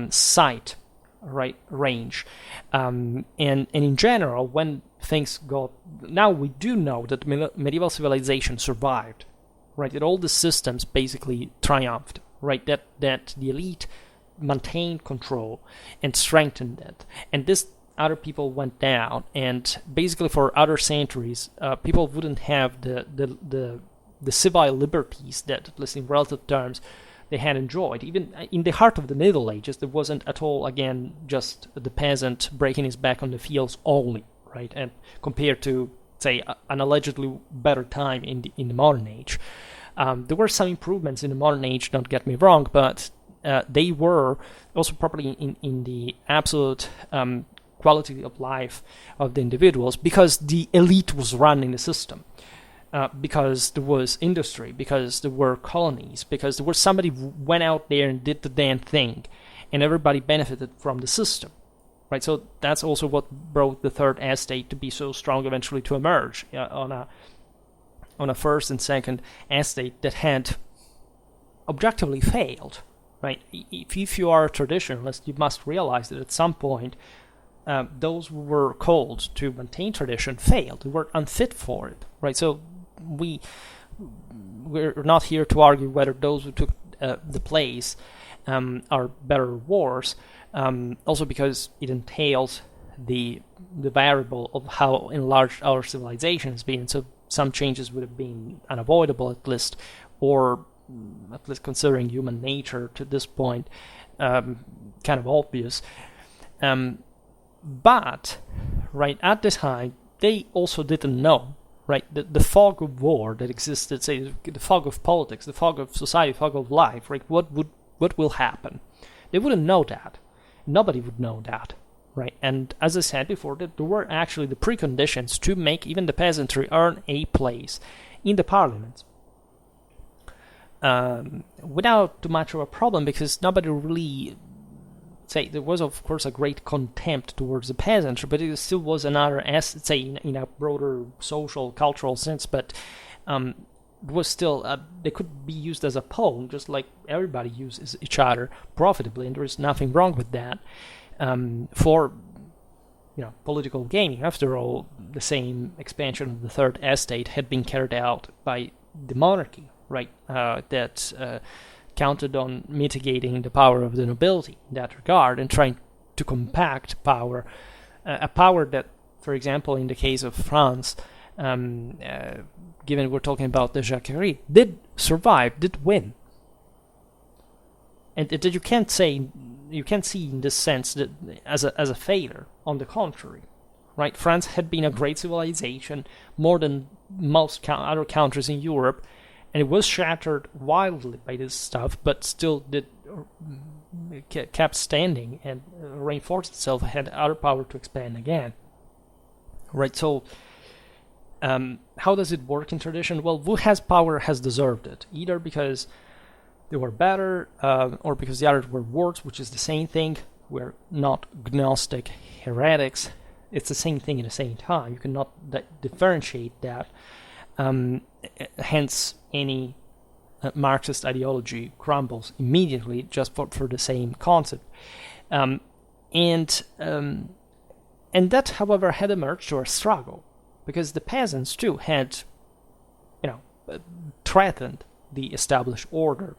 sight, right, range, and in general, when things got, now we do know that medieval civilization survived, right, that all the systems basically triumphed, right, that the elite maintained control and strengthened it, and this other people went down, and basically for other centuries people wouldn't have the civil liberties that, at least in relative terms, they had enjoyed. Even in the heart of the Middle Ages, there wasn't at all, again, just the peasant breaking his back on the fields only, right, and compared to, say, an allegedly better time in the modern age. There were some improvements in the modern age, don't get me wrong, but they were also probably in the absolute quality of life of the individuals, because the elite was running the system, because there was industry, because there were colonies, because there was somebody who went out there and did the damn thing, and everybody benefited from the system. Right, so that's also what brought the third estate to be so strong eventually to emerge on a first and second estate that had objectively failed. Right, if you are a traditionalist, you must realize that at some point those who were called to maintain tradition failed. They were unfit for it. Right, so we're not here to argue whether those who took the place are better or worse. Also because it entails the variable of how enlarged our civilization has been, so some changes would have been unavoidable at least, or at least considering human nature to this point, kind of obvious. But right at this time, they also didn't know, right, the fog of war that existed, say the fog of politics, the fog of society, fog of life, right? What will happen? They wouldn't know that. Nobody would know that, right? And as I said before, that there were actually the preconditions to make even the peasantry earn a place in the parliament, without too much of a problem, because nobody really, say, there was of course a great contempt towards the peasantry, but it still was another, say, in a broader social, cultural sense, but was still, they could be used as a pawn, just like everybody uses each other profitably, and there is nothing wrong with that, for political gaining. After all, the same expansion of the third estate had been carried out by the monarchy, right, that counted on mitigating the power of the nobility in that regard, and trying to compact power, a power that, for example, in the case of France, given we're talking about the Jacquerie, did survive, did win. And that you can't see in this sense that as a failure. On the contrary, right? France had been a great civilization, more than most other countries in Europe, and it was shattered wildly by this stuff, but still kept standing and reinforced itself, had other power to expand again. Right, so how does it work in tradition? Well, who has power has deserved it, either because they were better, or because the others were worse, which is the same thing. We're not Gnostic heretics. It's the same thing at the same time. You cannot differentiate that. Hence, any Marxist ideology crumbles immediately just for the same concept. And that, however, had emerged to a struggle, because the peasants too had, threatened the established order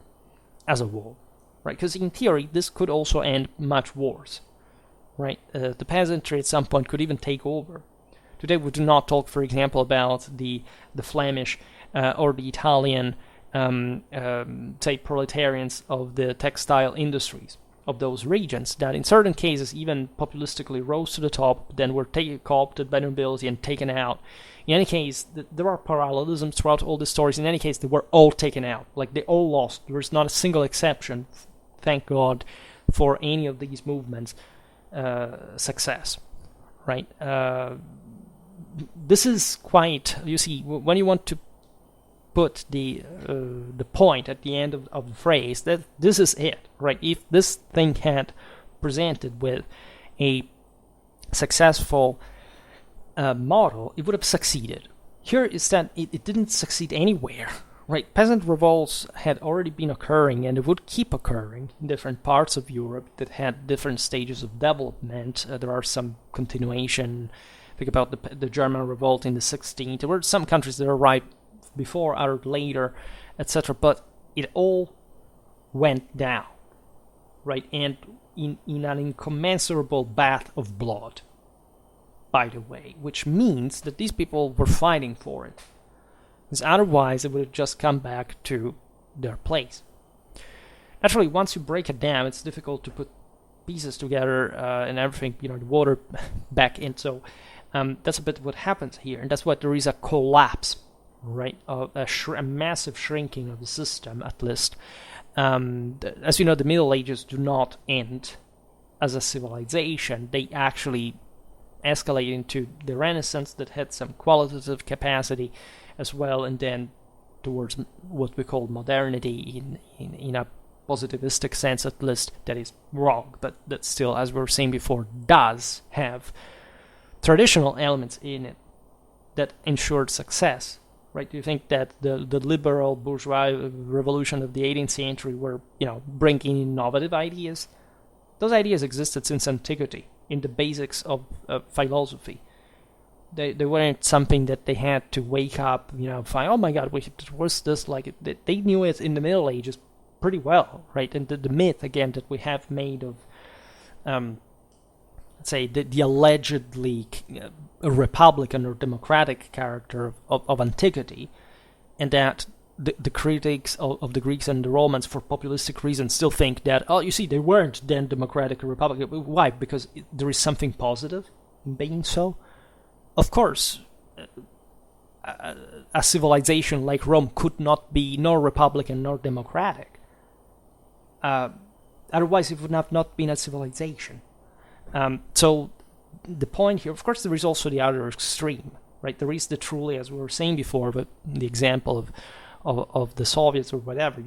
as a whole, right? Because in theory, this could also end much worse, right? The peasantry at some point could even take over. Today, we do not talk, for example, about the Flemish or the Italian, say, proletarians of the textile industries of those regions that in certain cases even populistically rose to the top, then were co-opted by nobility and taken out. In any case, there are parallelisms throughout all the stories. In any case, they were all taken out. Like, they all lost. There is not a single exception, thank God, for any of these movements' success, right? this is quite, you see, when you want to put the point at the end of the phrase, that this is it, right? If this thing had presented with a successful model, it would have succeeded. Here is that it didn't succeed anywhere, right? Peasant revolts had already been occurring, and it would keep occurring in different parts of Europe that had different stages of development. There are some continuation. Think about the German revolt in the 16th. There were some countries that arrived before, others later, etc. But it all went down, right? And in an incommensurable bath of blood, by the way, which means that these people were fighting for it. Because otherwise, it would have just come back to their place. Naturally, once you break it down, it's difficult to put pieces together and everything, the water back in. So that's a bit what happens here, and that's why there is a collapse, right? A massive shrinking of the system, at least. As you know, the Middle Ages do not end as a civilization. They actually escalate into the Renaissance that had some qualitative capacity as well, and then towards what we call modernity in a positivistic sense, at least. That is wrong, but that still, as we were saying before, does have traditional elements in it that ensured success. Right? Do you think that the liberal bourgeois revolution of the 18th century were, bringing innovative ideas? Those ideas existed since antiquity in the basics of philosophy. They weren't something that they had to wake up, find, oh my God, what's this like? They knew it in the Middle Ages pretty well, right? And the myth, again, that we have made of, say, the allegedly republican or democratic character of antiquity, and that the critics of the Greeks and the Romans, for populistic reasons, still think that, you see, they weren't then democratic or republican. Why? Because there is something positive in being so? Of course, a civilization like Rome could not be nor republican nor democratic. Otherwise, it would have not been a civilization. So the point here, of course, there is also the other extreme, right? There is the truly, as we were saying before, but the example of the Soviets or whatever,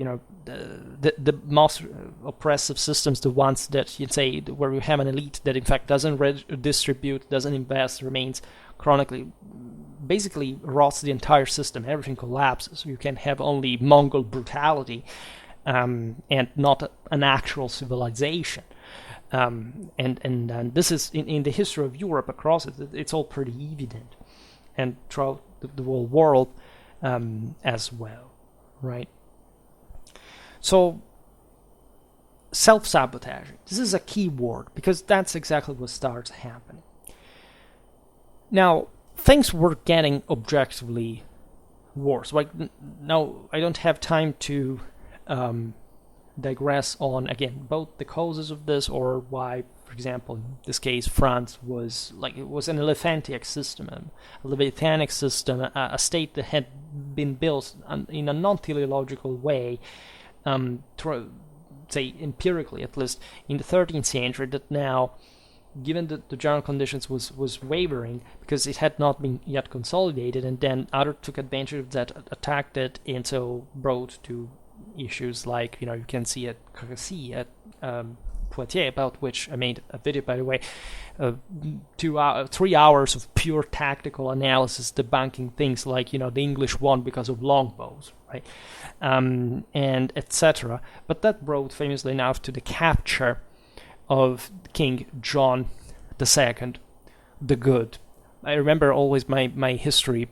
the most oppressive systems, the ones that you'd say where you have an elite that in fact doesn't redistribute, doesn't invest, remains chronically, basically rots the entire system. Everything collapses. You can have only Mongol brutality and not an actual civilization. And this is in the history of Europe across it. It's all pretty evident, and throughout the whole world as well, right? So self-sabotaging. This is a key word because that's exactly what starts happening. Now things were getting objectively worse. Like now, I don't have time to digress on, again, both the causes of this or why, for example, in this case, France was it was an Elephantine system, a state that had been built in a non-teleological way, say empirically at least, in the 13th century, that now, given that the general conditions was wavering because it had not been yet consolidated, and then others took advantage of that, attacked it, and so brought to issues like, you can see at Crécy, at Poitiers, about which I made a video, by the way, 3 hours of pure tactical analysis debunking things like, the English won because of longbows, right? And etc. But that brought, famously enough, to the capture of King John II, the Good. I remember always my history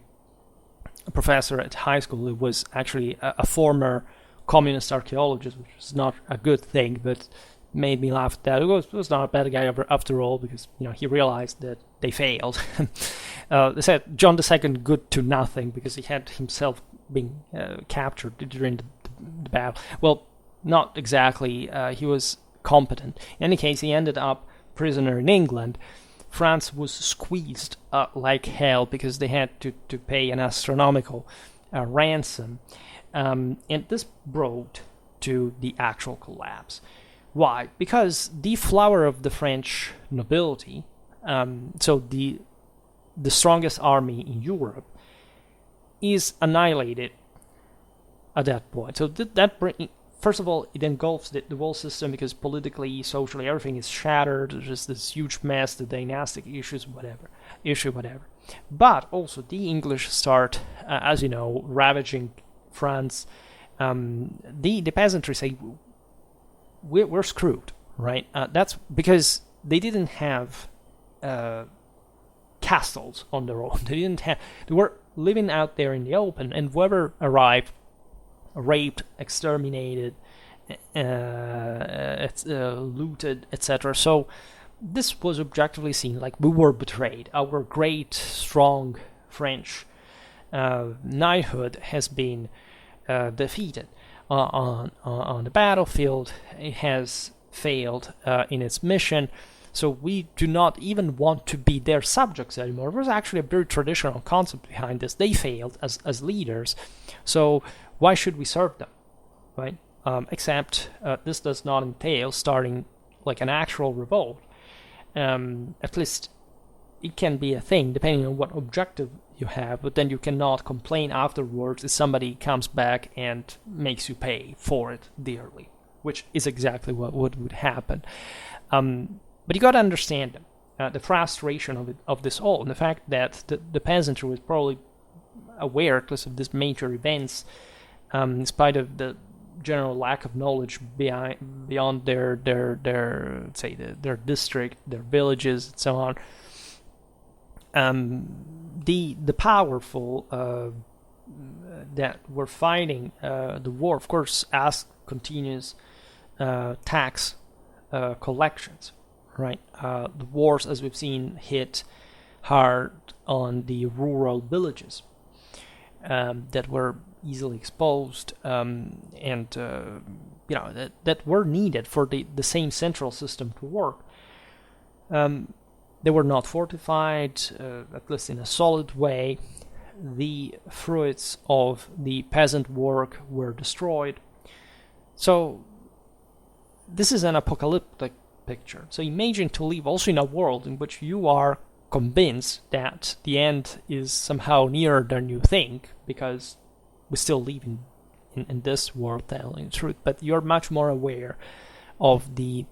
professor at high school, who was actually a former communist archaeologist, which is not a good thing, but made me laugh at that. It was not a bad guy after all, because he realized that they failed. They said John II good to nothing because he had himself been captured during the battle. Well, not exactly. He was competent. In any case, he ended up prisoner in England. France was squeezed like hell because they had to pay an astronomical ransom. And this brought to the actual collapse. Why? Because the flower of the French nobility, so the the strongest army in Europe, is annihilated at that point. So first of all, it engulfs the whole system because politically, socially, everything is shattered. There's just this huge mess, the dynastic issues, whatever. But also, the English start, as you know, ravaging France. The peasantry say, we're screwed, right? That's because they didn't have castles on their own. They were living out there in the open, and whoever arrived, raped, exterminated, looted, etc. So this was objectively seen like we were betrayed. Our great, strong French knighthood has been defeated on the battlefield. It has failed in its mission. So we do not even want to be their subjects anymore. There's actually a very traditional concept behind this. They failed as leaders, so why should we serve them, right? Except this does not entail starting like an actual revolt. At least it can be a thing, depending on what objective you have, but then you cannot complain afterwards if somebody comes back and makes you pay for it dearly, which is exactly what would happen. But you got to understand the frustration of this all, and the fact that the peasantry was probably aware, at least, of these major events, in spite of the general lack of knowledge beyond their district, their villages, and so on. The powerful that were fighting the war, of course, asked continuous tax collections. Right, the wars, as we've seen, hit hard on the rural villages that were easily exposed, and that were needed for the same central system to work. They were not fortified, at least in a solid way. The fruits of the peasant work were destroyed. So this is an apocalyptic picture. So imagine to live also in a world in which you are convinced that the end is somehow nearer than you think, because we still live in this world, telling the truth, but you're much more aware of the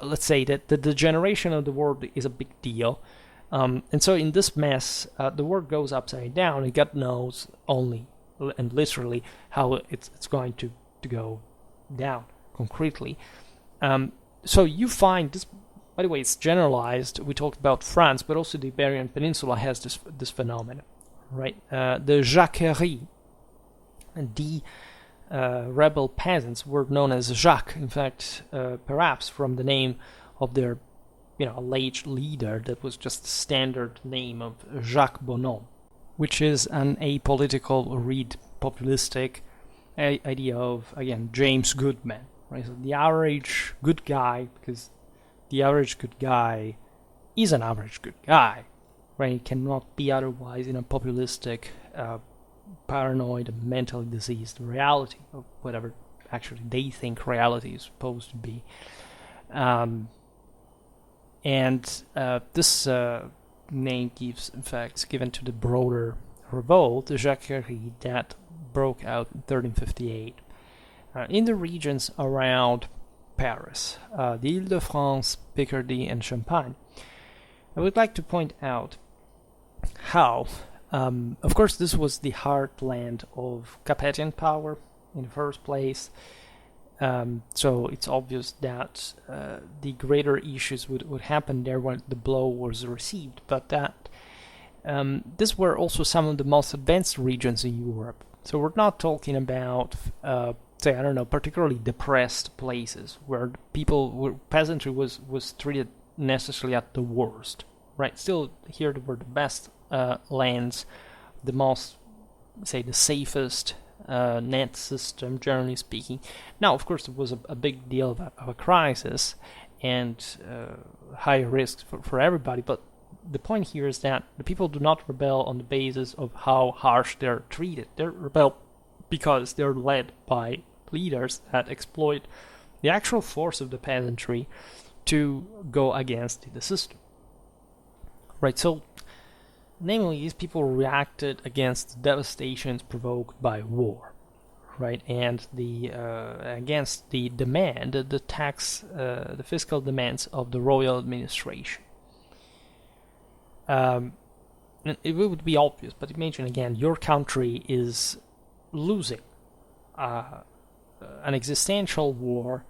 let's say that the degeneration of the world is a big deal, and so in this mess the world goes upside down, and God knows only and literally how it's going to go down concretely. So you find this, by the way, it's generalized. We talked about France, but also the Iberian Peninsula has this phenomenon, right? The Jacquerie, the rebel peasants, were known as Jacques. In fact, perhaps from the name of their, alleged leader, that was just the standard name of Jacques Bonhomme, which is an apolitical, read populistic idea of, again, James Goodman. Right, so the average good guy, because the average good guy is an average good guy, right? It cannot be otherwise in a populistic, paranoid, mentally diseased reality of whatever actually they think reality is supposed to be. This name gives, in fact, given to the broader revolt, the Jacquerie, that broke out in 1358. In the regions around Paris, the Ile-de-France, Picardy, and Champagne. I would like to point out how, of course, this was the heartland of Capetian power in the first place, so it's obvious that the greater issues would happen there when the blow was received, but that these were also some of the most advanced regions in Europe. So we're not talking about particularly depressed places where peasantry was treated necessarily at the worst, right? Still, here they were the best lands, the most, the safest net system, generally speaking. Now, of course, it was a big deal of a crisis and high risk for everybody, but the point here is that the people do not rebel on the basis of how harsh they're treated. They rebel because they're led by leaders that exploit the actual force of the peasantry to go against the system. Right, so namely, these people reacted against the devastations provoked by war, right? And against the demand, the tax, the fiscal demands of the royal administration. It would be obvious, but imagine again, your country is losing an existential war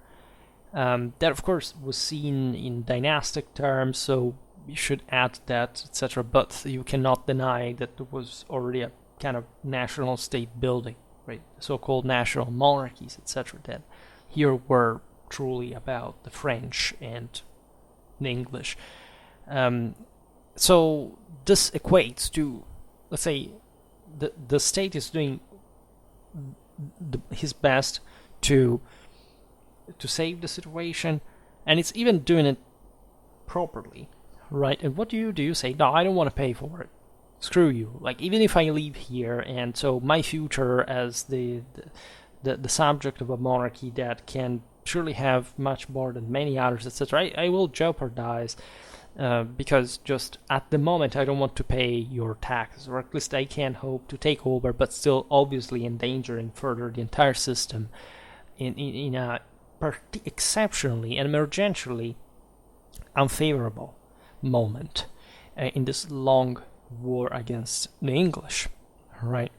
that, of course, was seen in dynastic terms, so you should add that, etc. But you cannot deny that there was already a kind of national state building, right? So-called national monarchies, etc. That here were truly about the French and the English. So this equates to, let's say, the state is doing his best to save the situation, and it's even doing it properly, right? And what do? You say, no, I don't want to pay for it. Screw you. Like, even if I leave here, and so my future as the subject of a monarchy that can surely have much more than many others, etc., I will jeopardize because just at the moment I don't want to pay your taxes, or at least I can't hope to take over, but still obviously endangering further the entire system in a exceptionally and emergentially unfavorable moment in this long war against the English, right?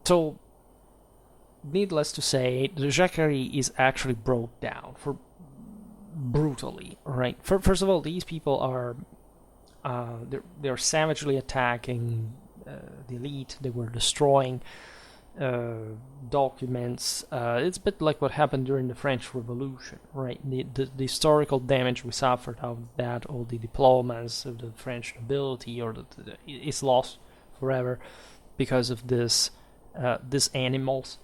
So, needless to say, the Jacquerie is actually brought down for brutally, right? First of all, these people are they're savagely attacking the elite. They were destroying documents. It's a bit like what happened during the French Revolution, right? The historical damage we suffered out of that, all the diplomas of the French nobility, or is lost forever because of this these animals,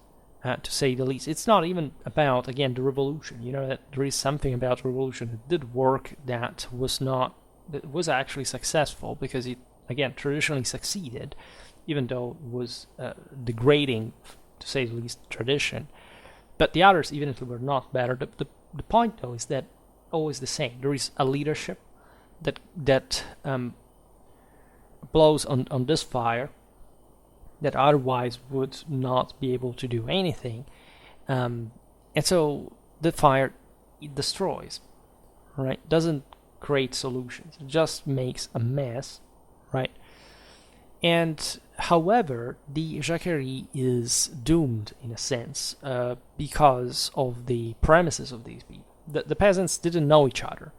to say the least. It's not even about, again, the revolution. You know, that there is something about the revolution that did work that was actually successful, because it, again, traditionally succeeded, even though it was degrading, to say the least, tradition. But the others, even if they were not better, the point, though, is that always the same. There is a leadership that blows on this fire that otherwise would not be able to do anything. And so the fire, it destroys, right? Doesn't create solutions. It just makes a mess, right? And however, the Jacquerie is doomed in a sense because of the premises of these people. The peasants didn't know each other.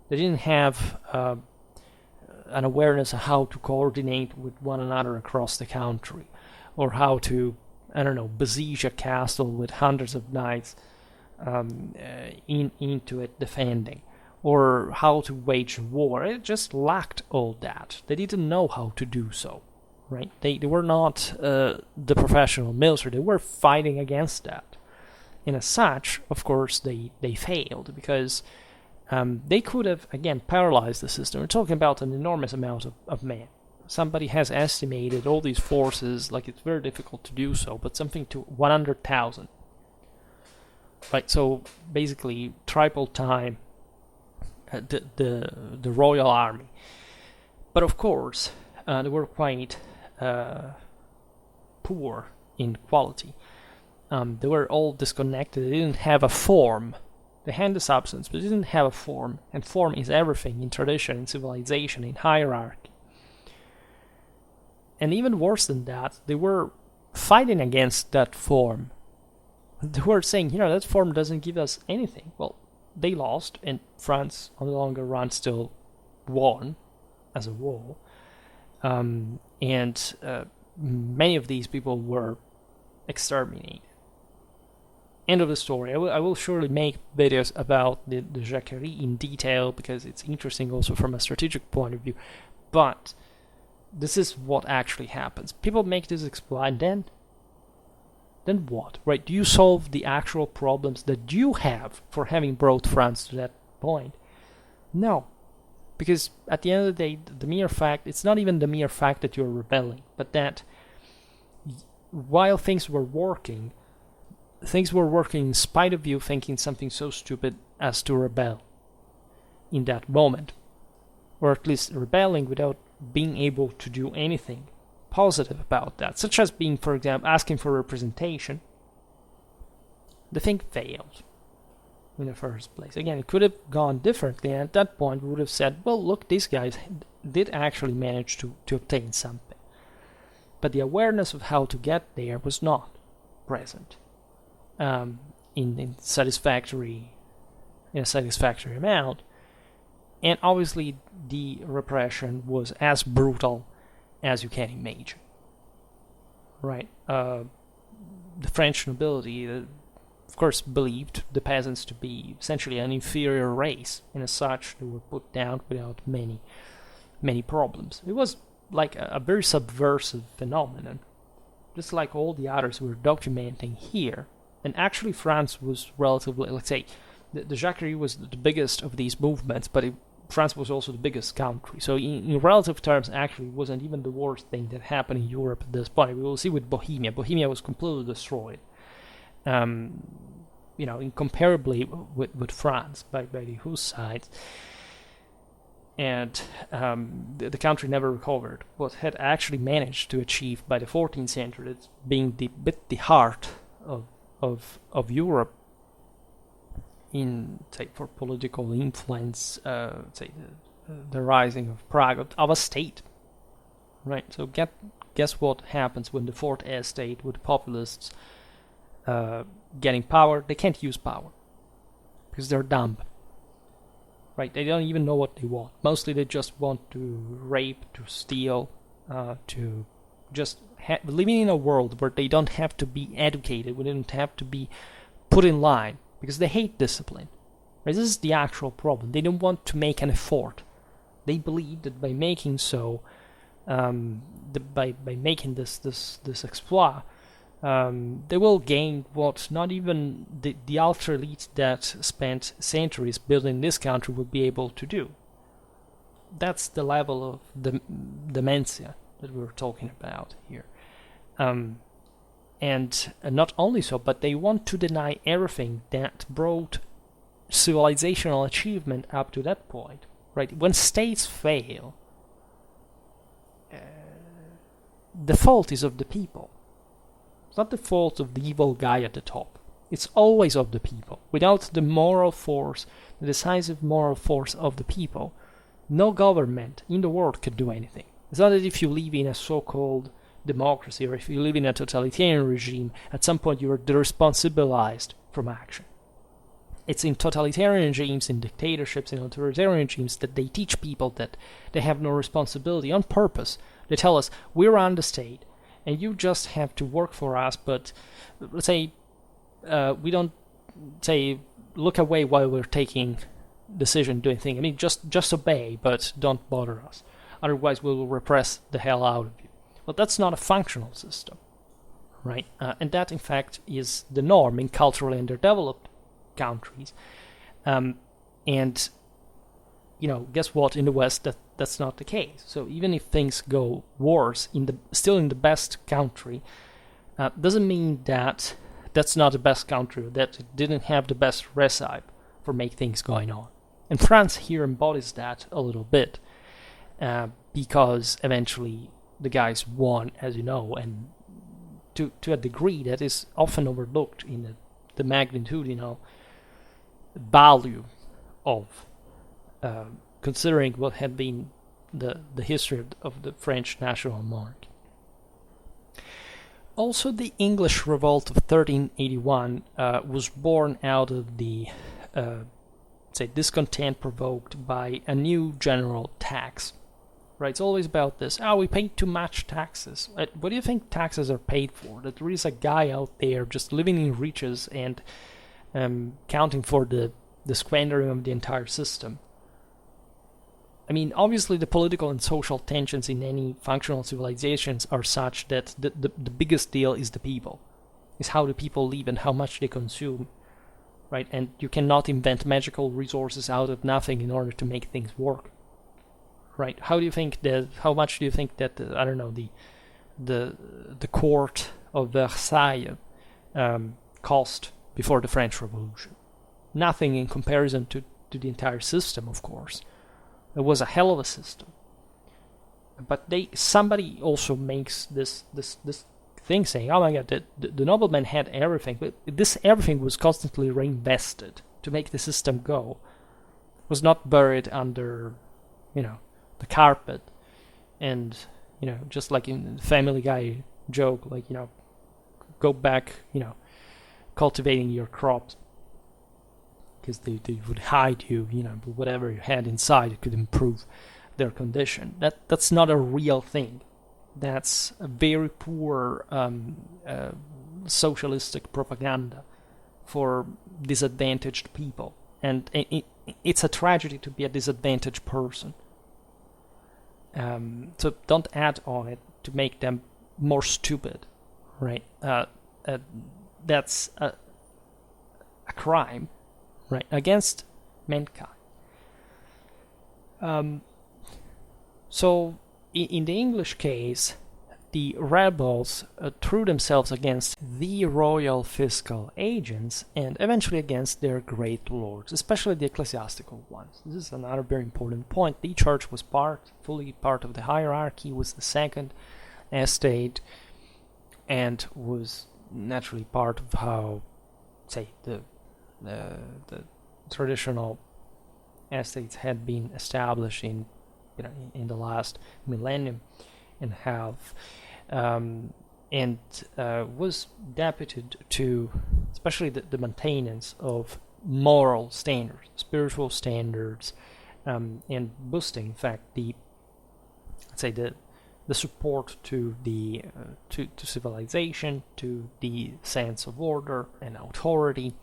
They didn't have an awareness of how to coordinate with one another across the country, or how to, I don't know, besiege a castle with hundreds of knights into it defending, or how to wage war. It just lacked all that. They didn't know how to do so, right? They were not the professional military. They were fighting against that. And as such, of course, they failed, because they could have, again, paralyzed the system. We're talking about an enormous amount of men. Somebody has estimated all these forces, like it's very difficult to do so, but something to 100,000. Right, so basically triple time the royal army. But of course, they were quite poor in quality. They were all disconnected. They didn't have a form. They had the substance, but they didn't have a form. And form is everything in tradition, in civilization, in hierarchy. And even worse than that, they were fighting against that form. They were saying, that form doesn't give us anything. Well, they lost, and France, on the longer run, still won as a whole. And many of these people were exterminated. End of the story. I will surely make videos about the Jacquerie in detail, because it's interesting also from a strategic point of view. But this is what actually happens. People make this exploit, then what? Right? Do you solve the actual problems that you have for having brought France to that point? No. Because at the end of the day, the mere fact, it's not even the mere fact that you're rebelling, but that while things were working in spite of you thinking something so stupid as to rebel in that moment. Or at least rebelling without being able to do anything positive about that, such as being, for example, asking for representation, the thing failed in the first place. Again, it could have gone differently, and at that point we would have said, well, look, these guys did actually manage to obtain something. But the awareness of how to get there was not present in a satisfactory amount. And obviously the repression was as brutal as you can imagine. Right? The French nobility, of course, believed the peasants to be essentially an inferior race, and as such they were put down without many problems. It was like a very subversive phenomenon, just like all the others we're documenting here. And actually France was relatively, let's say, the Jacquerie was the biggest of these movements, but France was also the biggest country. So in relative terms, actually, it wasn't even the worst thing that happened in Europe at this point. We will see with Bohemia. Bohemia was completely destroyed, incomparably with France by the Hussites. And the country never recovered. What had actually managed to achieve by the 14th century, it's being the heart of Europe in, say, for political influence, say the rising of Prague, of a state, right? So guess what happens when the fourth estate with populists getting power? They can't use power because they're dumb. Right, they don't even know what they want. Mostly they just want to rape, to steal, to just living in a world where they don't have to be educated, where they don't have to be put in line, because they hate discipline. Right? This is the actual problem. They don't want to make an effort. They believe that by making so, by making this exploit, they will gain what not even the ultra elite that spent centuries building this country would be able to do. That's the level of the dementia that we're talking about here. And not only so, but they want to deny everything that brought civilizational achievement up to that point. Right? When states fail, the fault is of the people. It's not the fault of the evil guy at the top. It's always of the people. Without the moral force, the decisive moral force of the people, no government in the world can do anything. It's not that if you live in a so-called democracy or if you live in a totalitarian regime, at some point you are deresponsibilized from action. It's in totalitarian regimes, in dictatorships, in authoritarian regimes that they teach people that they have no responsibility on purpose. They tell us, we run the state, and you just have to work for us, but let's say we don't say look away while we're taking decision, doing things. I mean, just obey, but don't bother us. Otherwise, we will repress the hell out of you. Well, that's not a functional system, right? And that, in fact, is the norm in culturally underdeveloped countries. And guess what? In the West, that's not the case. So even if things go worse still in the best country, doesn't mean that that's not the best country, that it didn't have the best recipe for make things going on. And France here embodies that a little bit, because eventually the guys won, as you know, and to a degree that is often overlooked in the magnitude, value of considering what had been the history of the French national monarchy. Also, the English revolt of 1381 was born out of the discontent provoked by a new general tax. Right, it's always about this. We pay too much taxes. What do you think taxes are paid for? That there is a guy out there just living in riches and counting for the squandering of the entire system. I mean, obviously the political and social tensions in any functional civilizations are such that the biggest deal is the people. Is how the people live and how much they consume. Right? And you cannot invent magical resources out of nothing in order to make things work. Right? How much do you think that the court of Versailles cost before the French Revolution? Nothing in comparison to the entire system, of course. It was a hell of a system. but somebody also makes this thing saying, oh my god, the nobleman had everything, but this everything was constantly reinvested to make the system go. It was not buried under, the carpet, and just like in the Family Guy joke, like go back, cultivating your crops, because they would hide you, but whatever you had inside, it could improve their condition. That's not a real thing. That's a very poor socialistic propaganda for disadvantaged people, and it's a tragedy to be a disadvantaged person. So don't add on it to make them more stupid, right? That's a crime, right, against mankind. So in the English case, the rebels threw themselves against the royal fiscal agents and eventually against their great lords, especially the ecclesiastical ones. This is another very important point. The church was fully part of the hierarchy, was the second estate, and was naturally part of how, say, the traditional estates had been established in the last millennium and half, and was deputed to especially the maintenance of moral standards, spiritual standards, and boosting, in fact, the support to the to civilization, to the sense of order and authority.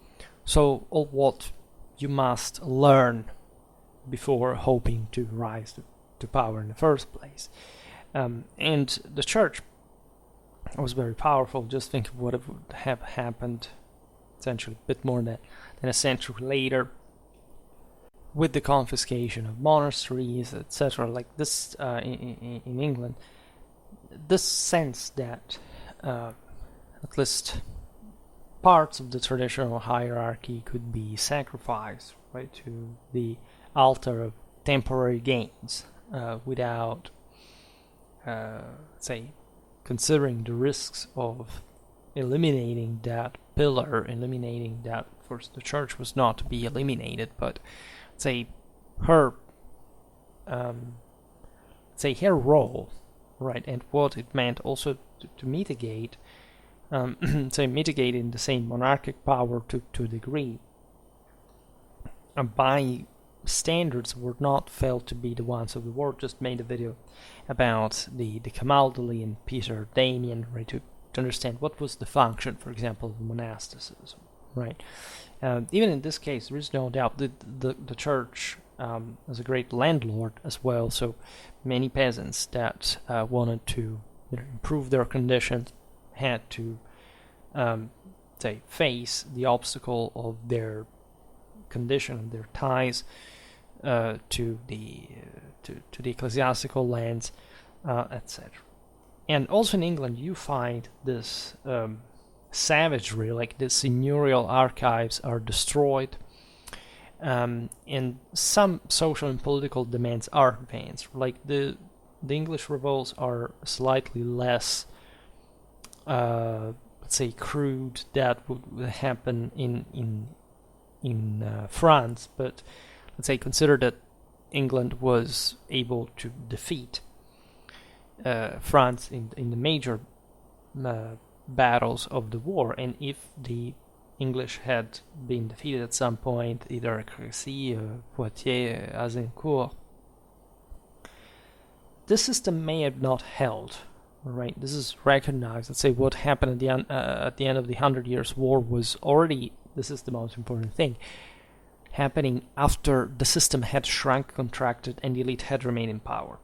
So all what you must learn before hoping to rise to power in the first place. And the church was very powerful. Just think of what would have happened essentially a bit more than a century later with the confiscation of monasteries, etc. Like this in England, this sense that at least parts of the traditional hierarchy could be sacrificed, right, to the altar of temporary gains without considering the risks of eliminating that pillar, eliminating that. First, the church was not to be eliminated, but her role, right, and what it meant also to mitigate, mitigating the same monarchic power to a degree, by standards were not felt to be the ones of the world. Just made a video about the Camaldoli and Peter Damian, right, to understand what was the function, for example, of monasticism, right. Even in this case, there is no doubt that the church was a great landlord as well, so many peasants that wanted to improve their conditions had to face the obstacle of their condition, their ties to the ecclesiastical lands, etc. And also in England, you find this savagery, like the seigneurial archives are destroyed, and some social and political demands are advanced. Like the English revolts are slightly less, crude that would happen in France, but consider that England was able to defeat France in the major battles of the war, and if the English had been defeated at some point, either Crécy, Poitiers, Azincourt, this system may have not held. Right, this is recognized. Let's say what happened at the end of the 100 Years' War was already, this is the most important thing, happening after the system had shrunk, contracted, and the elite had remained in power.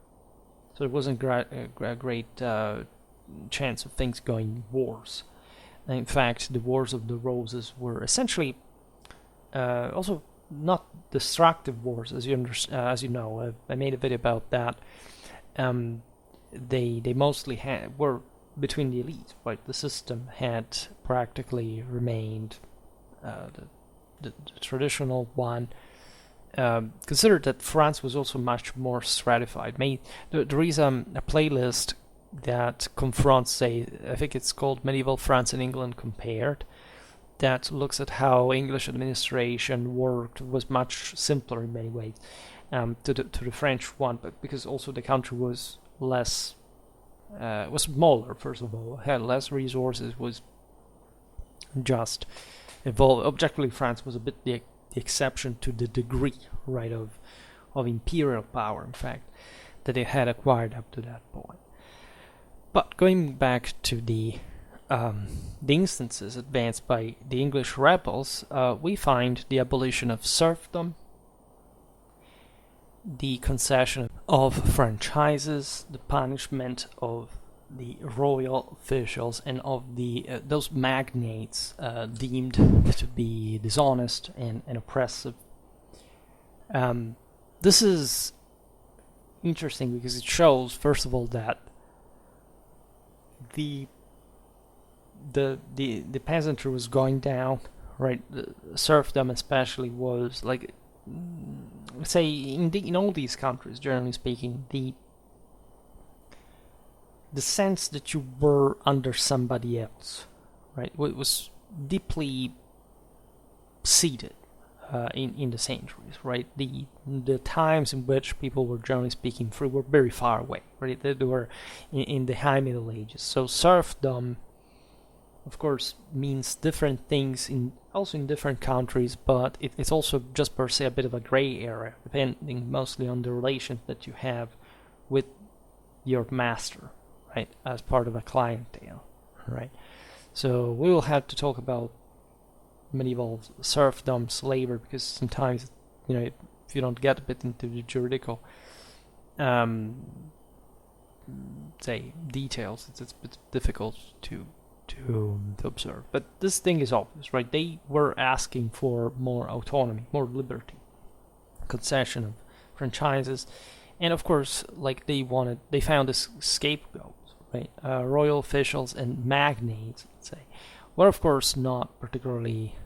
So there wasn't a great chance of things going worse. And in fact, the Wars of the Roses were essentially also not destructive wars, as you know. I made a video about that. They mostly were between the elite, right? The system had practically remained the traditional one, consider that France was also much more stratified. There is a playlist that confronts, say, I think it's called Medieval France and England Compared, that looks at how English administration worked, was much simpler in many ways to the French one, but because also the country was less, was smaller, first of all, had less resources, was just evolved. Objectively, France was a bit the exception to the degree, right, of imperial power, in fact, that it had acquired up to that point. But going back to the instances advanced by the English rebels, we find the abolition of serfdom, the concession of franchises, the punishment of the royal officials and of the those magnates deemed to be dishonest and oppressive. This is interesting because it shows, first of all, that the peasantry was going down, right? The serfdom especially was like, say, in all these countries, generally speaking, the sense that you were under somebody else, right, it was deeply seated in the centuries, right? The times in which people were, generally speaking, free were very far away, right? They were in the High Middle Ages. So serfdom, of course, means different things also in different countries, but it's also just per se a bit of a gray area, depending mostly on the relations that you have with your master, right, as part of a clientele, right? So we will have to talk about medieval serfdom, slavery, because sometimes, if you don't get a bit into the juridical, say, details, it's a bit difficult to observe. But this thing is obvious, right? They were asking for more autonomy, more liberty, concession of franchises, and of course, like they found this scapegoat, right? Royal officials and magnates, let's say, were of course not particularly,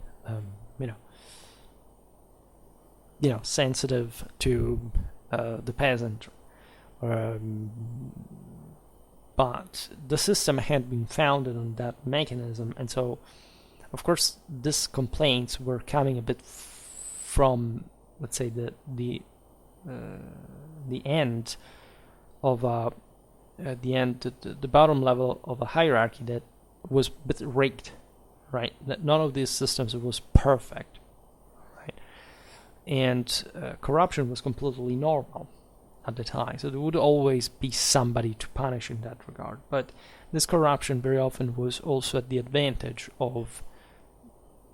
sensitive to the peasant, but the system had been founded on that mechanism, and so, of course, these complaints were coming a bit from, let's say, the end of the bottom level of a hierarchy that was a bit rigged, right? That none of these systems was perfect, right? And corruption was completely normal at the time, so there would always be somebody to punish in that regard. But this corruption very often was also at the advantage of,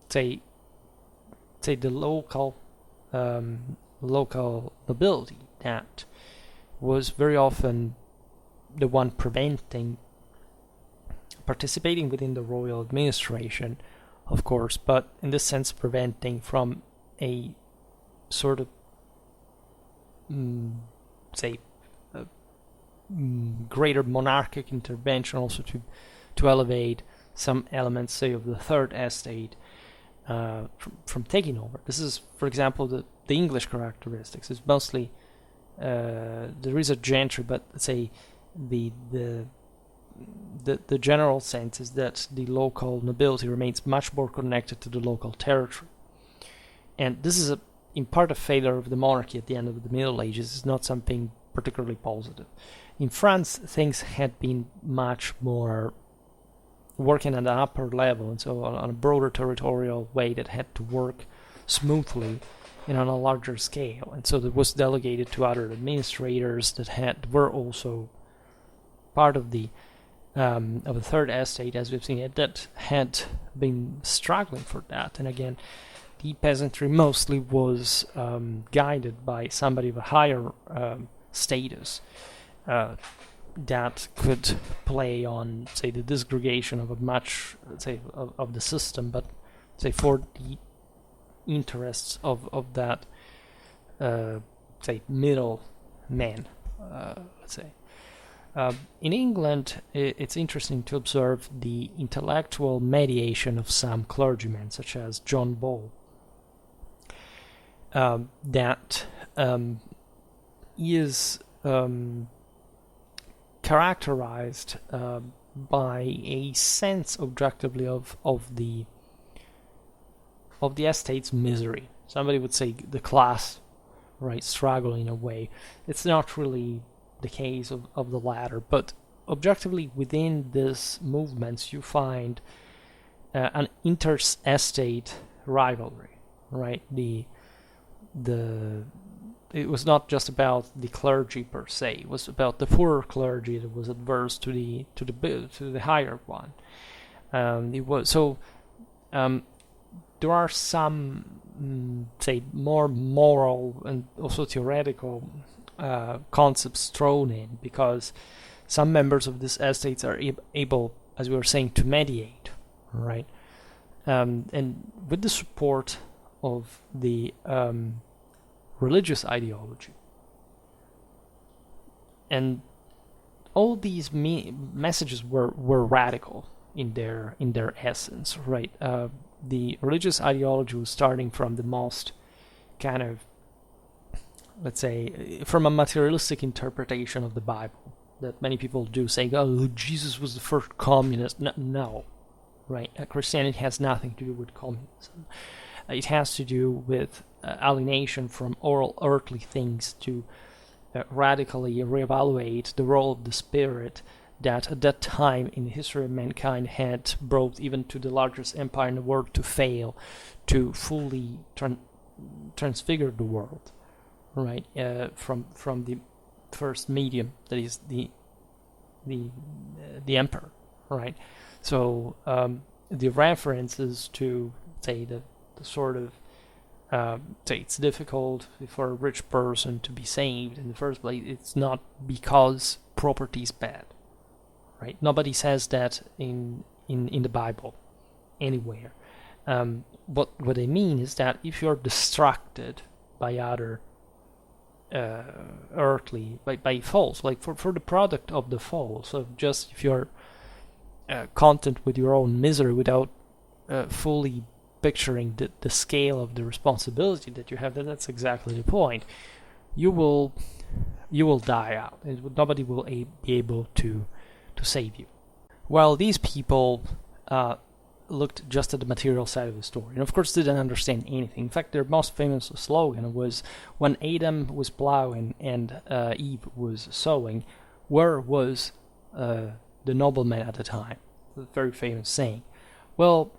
say the local nobility that was very often the one participating within the royal administration, of course, but in this sense preventing from a sort of greater monarchic intervention, also to elevate some elements, say, of the third estate from taking over. This is, for example, the English characteristics. It's mostly there is a gentry, but say the general sense is that the local nobility remains much more connected to the local territory, and this is in part a failure of the monarchy at the end of the Middle Ages. It's not something particularly positive. In France, things had been much more working at an upper level, and so on a broader territorial way that had to work smoothly and on a larger scale, and so that was delegated to other administrators that were also part of the third estate, as we've seen it, that had been struggling for that. And again, the peasantry mostly was guided by somebody of a higher status that could play on, say, the disgregation of a much, say, of the system, but say for the interests of that, say, middle man, let's say. In England, it's interesting to observe the intellectual mediation of some clergymen, such as John Ball. that is characterized by a sense objectively of the estate's misery. Somebody would say the class, right, struggle in a way. It's not really the case of the latter, but objectively within this movements you find an interstate rivalry, right? It was not just about the clergy per se. It was about the poorer clergy that was adverse to the higher one. There are some, say, more moral and also theoretical concepts thrown in, because some members of these estates are able, as we were saying, to mediate, right? And with the support of the religious ideology. And all these messages were radical in their essence, right? The religious ideology was starting from the most kind of, let's say, from a materialistic interpretation of the Bible that many people do, saying, "Oh, Jesus was the first communist." No, right? Christianity has nothing to do with communism. It has to do with alienation from all earthly things, to radically reevaluate the role of the spirit that at that time in the history of mankind had brought even to the largest empire in the world to fail, to fully transfigure the world, right? From the first medium, that is the emperor, right? So the references to, say, the sort of say it's difficult for a rich person to be saved in the first place. It's not because property is bad, right? Nobody says that in the Bible anywhere. What they mean is that if you're distracted by other earthly, by falls, like for the product of the fall, so just if you're content with your own misery without fully picturing the scale of the responsibility that you have, that's exactly the point. You will die out, and nobody will be able to save you. While these people looked just at the material side of the story, and of course didn't understand anything. In fact, their most famous slogan was, "When Adam was plowing and Eve was sowing, where was the nobleman at the time?" A very famous saying. Well,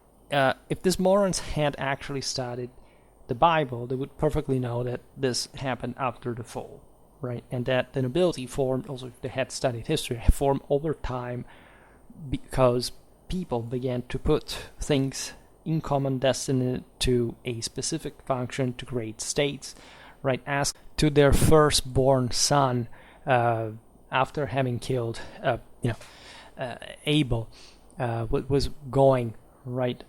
if these morons had actually studied the Bible, they would perfectly know that this happened after the fall, right? And that the nobility formed, also if they had studied history, formed over time because people began to put things in common destined to a specific function, to create states, right? Ask to their firstborn son after having killed, Abel, what was going right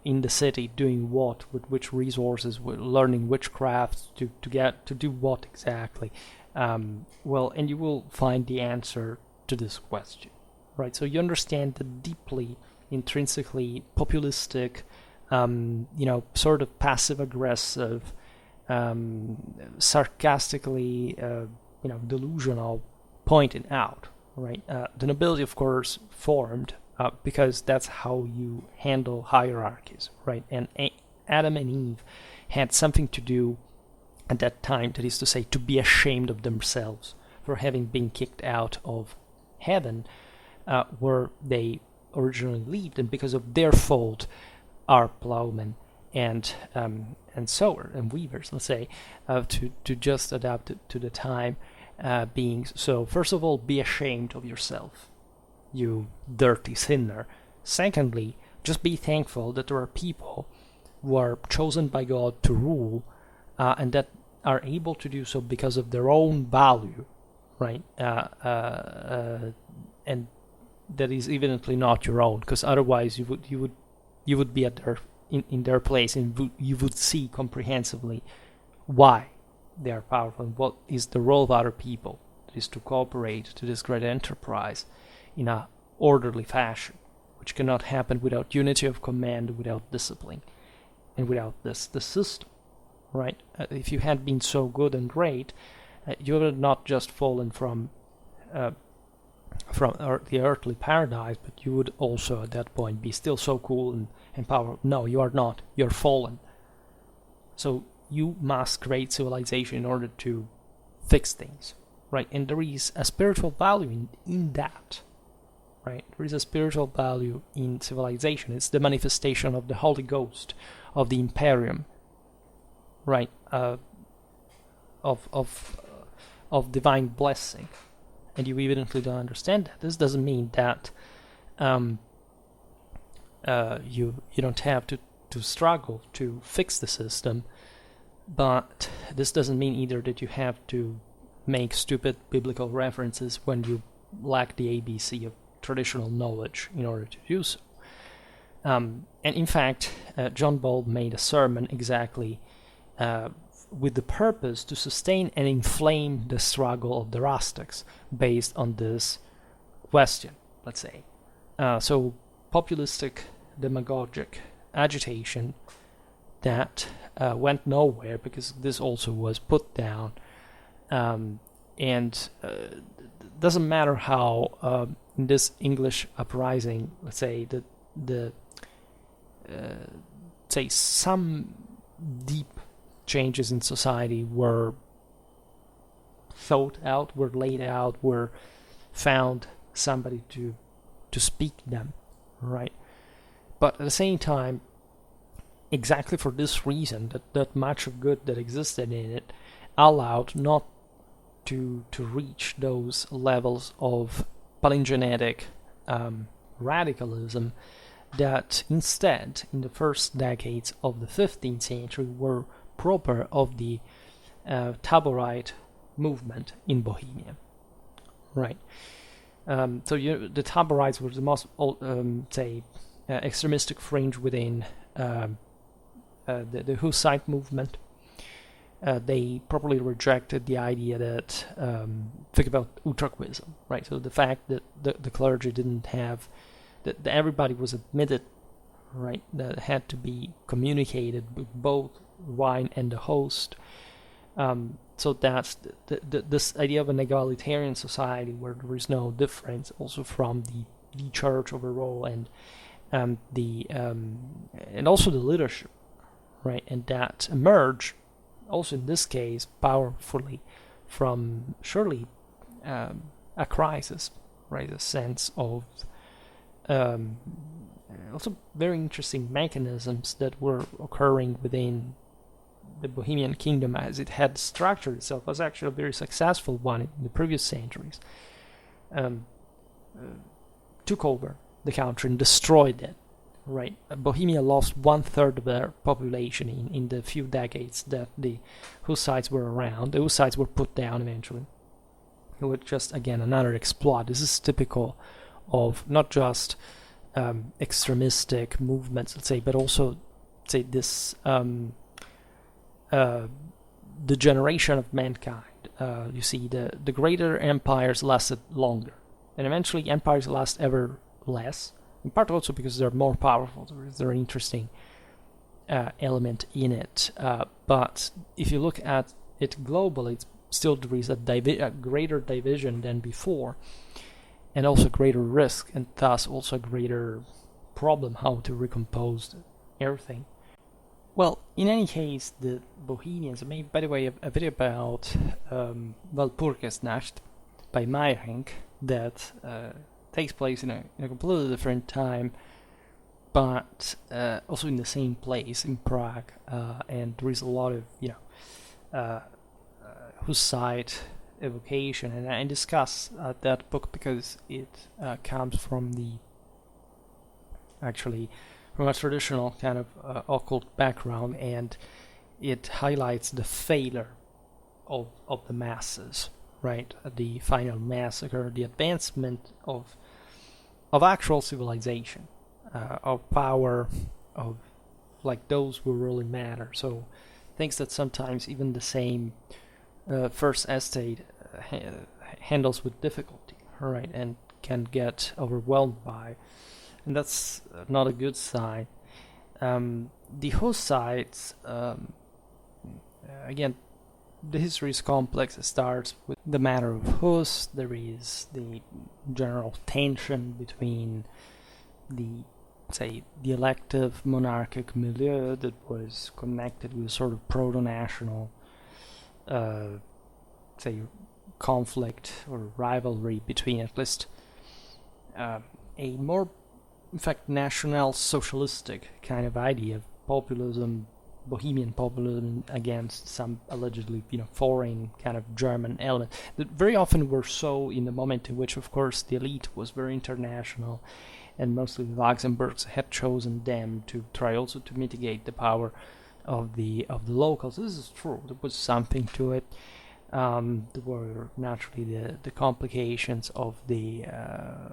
in the city, doing what, with which resources, learning which crafts to do what exactly. Well, and you will find the answer to this question, right? So you understand the deeply, intrinsically populistic, sort of passive-aggressive, sarcastically, delusional pointing out, right? The nobility, of course, formed because that's how you handle hierarchies, right? And Adam and Eve had something to do at that time, that is to say, to be ashamed of themselves for having been kicked out of heaven, where they originally lived, and because of their fault, are plowmen and sowers and weavers, let's say, to just adapt it to the time being. So, first of all, be ashamed of yourself, you dirty sinner. Secondly, just be thankful that there are people who are chosen by God to rule, and that are able to do so because of their own value, right? And that is evidently not your own, because otherwise you would be at in their place, and you would see comprehensively why they are powerful and what is the role of other people, that is to cooperate to this great enterprise in a orderly fashion, which cannot happen without unity of command, without discipline, and without the system, right? If you had been so good and great, you would have not just fallen from the earthly paradise, but you would also at that point be still so cool and powerful. No, you are not. You're fallen. So you must create civilization in order to fix things, right? And there is a spiritual value in that, right? There is a spiritual value in civilization. It's the manifestation of the Holy Ghost, of the Imperium, right? Of divine blessing. And you evidently don't understand that. This doesn't mean that you don't have to struggle to fix the system, but this doesn't mean either that you have to make stupid biblical references when you lack the ABC of traditional knowledge in order to do so. And in fact, John Ball made a sermon exactly with the purpose to sustain and inflame the struggle of the rustics based on this question, let's say. So populistic, demagogic agitation that went nowhere because this also was put down, and doesn't matter how in this English uprising, let's say the say some deep changes in society were thought out, were laid out, were found somebody to speak them, right? But at the same time, exactly for this reason, that much of good that existed in it allowed not to reach those levels of palingenetic radicalism that instead, in the first decades of the 15th century, were proper of the Taborite movement in Bohemia, right? So the Taborites were the most, extremistic fringe within the Hussite movement. They probably rejected the idea that, think about Utraquism, right? So the fact that the clergy didn't have, that everybody was admitted, right? That had to be communicated with both wine and the host. So that's this idea of an egalitarian society where there is no difference, also from the church overall and also the leadership, right? And that emerged also in this case powerfully from surely a crisis, right? A sense of also very interesting mechanisms that were occurring within the Bohemian kingdom as it had structured itself. Was actually a very successful one in the previous centuries. Took over the country and destroyed it, right? Bohemia lost 1/3 of their population in the few decades that the Hussites were around. The Hussites were put down eventually. It was just, again, another exploit. This is typical of not just extremistic movements, let's say, but also, say, this degeneration of mankind. You see, the greater empires lasted longer, and eventually empires last ever less, in part also because they're more powerful. There is an interesting element in it. But if you look at it globally, it's still there is a greater division than before, and also greater risk, and thus also a greater problem how to recompose everything. Well, in any case, the Bohemians, I made, by the way, a video about Walpurgisnacht by Meyerink that takes place in a completely different time, but also in the same place in Prague, and there is a lot of Hussite evocation, and I discuss that book because it comes from from a traditional kind of occult background, and it highlights the failure of the masses, right? The final massacre, the advancement of actual civilization, of power, of like those who really matter. So things that sometimes even the same first estate handles with difficulty, right, and can get overwhelmed by, and that's not a good sign. The Hussites again, the history is complex. It starts with the matter of Hus. There is the general tension between the, say, the elective monarchic milieu that was connected with a sort of proto-national, say, conflict or rivalry between at least a more, in fact, national socialistic kind of idea of populism, Bohemian populism against some allegedly, foreign kind of German element that very often were so in the moment in which, of course, the elite was very international, and mostly the Luxembourgs had chosen them to try also to mitigate the power of the locals. This is true. There was something to it. There were naturally the complications of there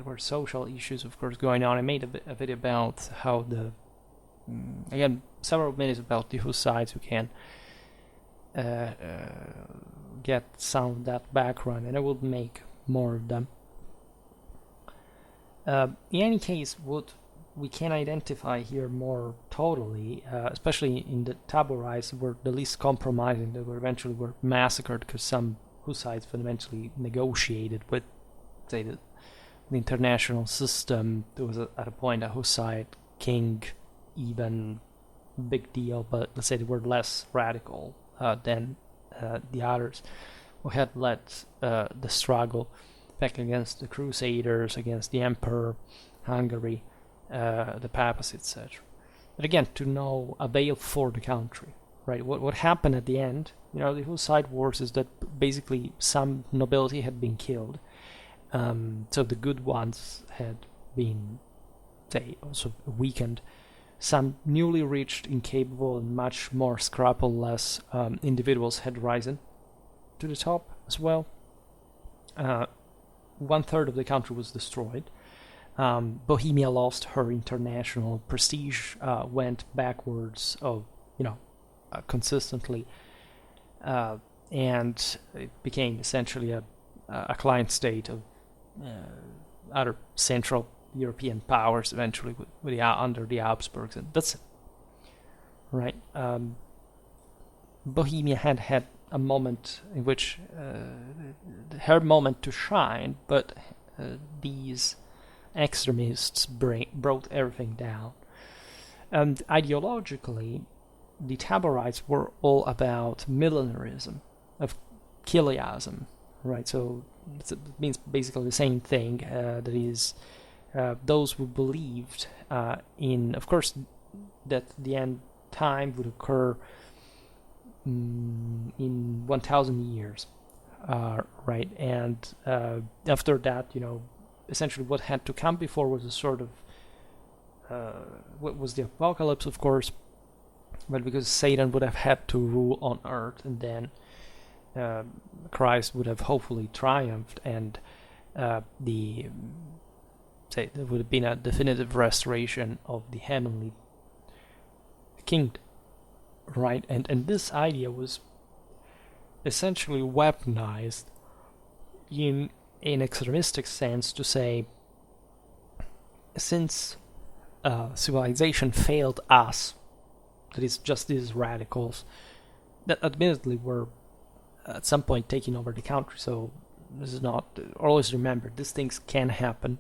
were social issues, of course, going on. I made a video about how again, several minutes about the Hussites. You can get some of that background, and I will make more of them. In any case, what we can identify here more totally, especially in the Taborites, were the least compromising. They eventually were massacred because some Hussites fundamentally negotiated with, say, the international system. There was at a point a Hussite king, even big deal, but let's say they were less radical than the others who had led the struggle back against the Crusaders, against the Emperor, Hungary, the papacy, etc. But again, to no avail for the country, right? What happened at the end, the Hussite wars, is that basically some nobility had been killed, so the good ones had been, say, also weakened. Some newly reached, incapable, and much more scrupulous individuals had risen to the top as well. 1/3 of the country was destroyed. Bohemia lost her international prestige, went backwards consistently, and it became essentially a client state of other Central European powers, eventually under the Habsburgs, and that's it. Right? Bohemia had a moment in which her moment to shine, but these extremists brought everything down. And ideologically, the Taborites were all about millenarism, of chiliasm, right? So it means basically the same thing. That is, those who believed in, of course, that the end time would occur in 1,000 years, right? And after that, essentially what had to come before was a sort of what was the apocalypse, of course, but because Satan would have had to rule on earth, and then Christ would have hopefully triumphed, and there would have been a definitive restoration of the heavenly kingdom, right? And this idea was essentially weaponized in an extremistic sense to say, since civilization failed us, that is just these radicals that admittedly were at some point taking over the country, so this is not, always remember, these things can happen.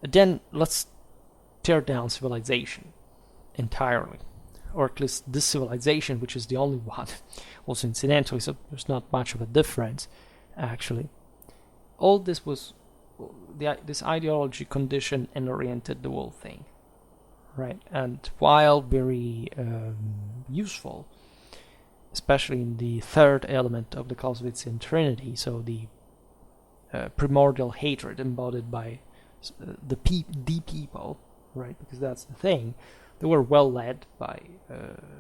Then let's tear down civilization entirely, or at least this civilization, which is the only one, also incidentally, so there's not much of a difference, actually. All this was, this ideology conditioned and oriented the whole thing, right? And while very useful, especially in the third element of the Clausewitzian Trinity, so the primordial hatred embodied by the people, right? Because that's the thing. They were well led by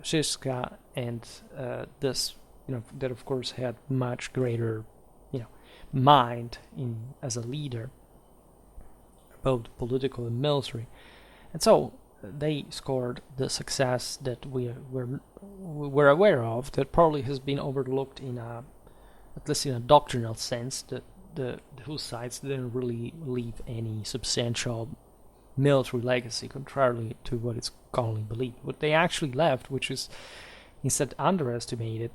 Szyszka, and this, that of course had much greater, mind as a leader, both political and military, and so they scored the success that we're aware of, that probably has been overlooked at least in a doctrinal sense, that the Hussites didn't really leave any substantial military legacy, contrarily to what is commonly believed. What they actually left, which is instead underestimated,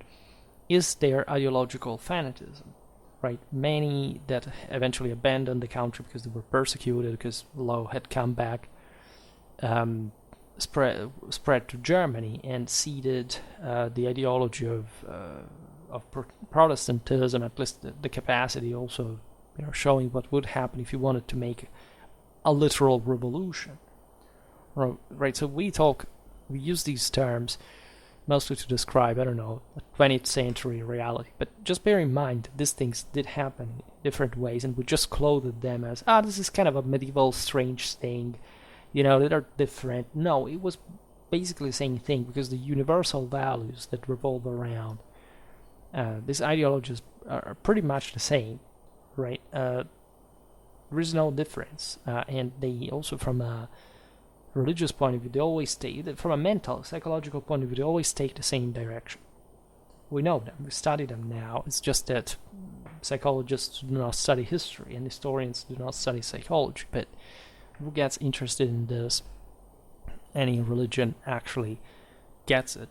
is their ideological fanatism. Right, many that eventually abandoned the country because they were persecuted, because law had come back, spread to Germany and seeded the ideology of Protestantism, at least the capacity also, showing what would happen if you wanted to make a literal revolution. Right, so we use these terms mostly to describe, a 20th century reality. But just bear in mind that these things did happen in different ways, and we just clothed them as, this is kind of a medieval strange thing, that are different. No, it was basically the same thing, because the universal values that revolve around these ideologies are pretty much the same, right? There is no difference, and they also, from a religious point of view, they always take, from a mental, psychological point of view, they always take the same direction. We know them, we study them now. It's just that psychologists do not study history and historians do not study psychology. But who gets interested in this, any religion actually gets it,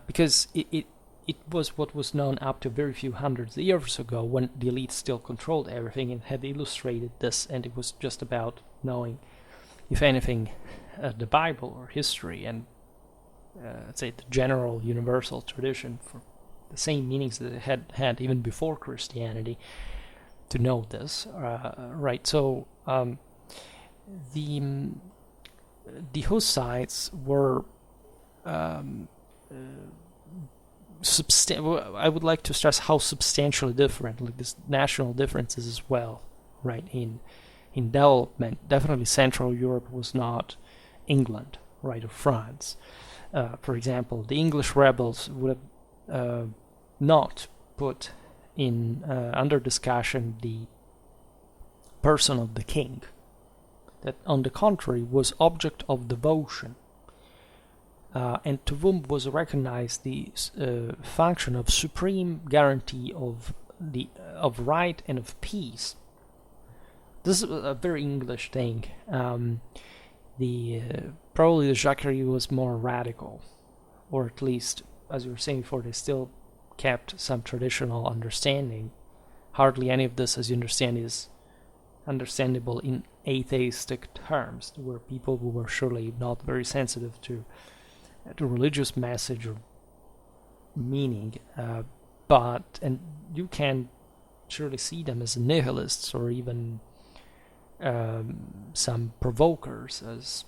because it was what was known up to very few hundreds of years ago, when the elite still controlled everything and had illustrated this, and it was just about knowing, if anything, the Bible or history, and let's say the general universal tradition for the same meanings that it had even before Christianity, to know this, right? So the Hussites were I would like to stress how substantially different, like this national differences as well, right? In development, definitely Central Europe was not England, right, or France. For example, the English rebels would have not put in under discussion the person of the king, that on the contrary was object of devotion, and to whom was recognized the function of supreme guarantee of right and of peace. This is a very English thing. Probably the Jacquerie was more radical, or at least, as you were saying before, they still kept some traditional understanding. Hardly any of this, as you understand, is understandable in atheistic terms. There were people who were surely not very sensitive to religious message or meaning, and you can surely see them as nihilists, or even some provokers, as,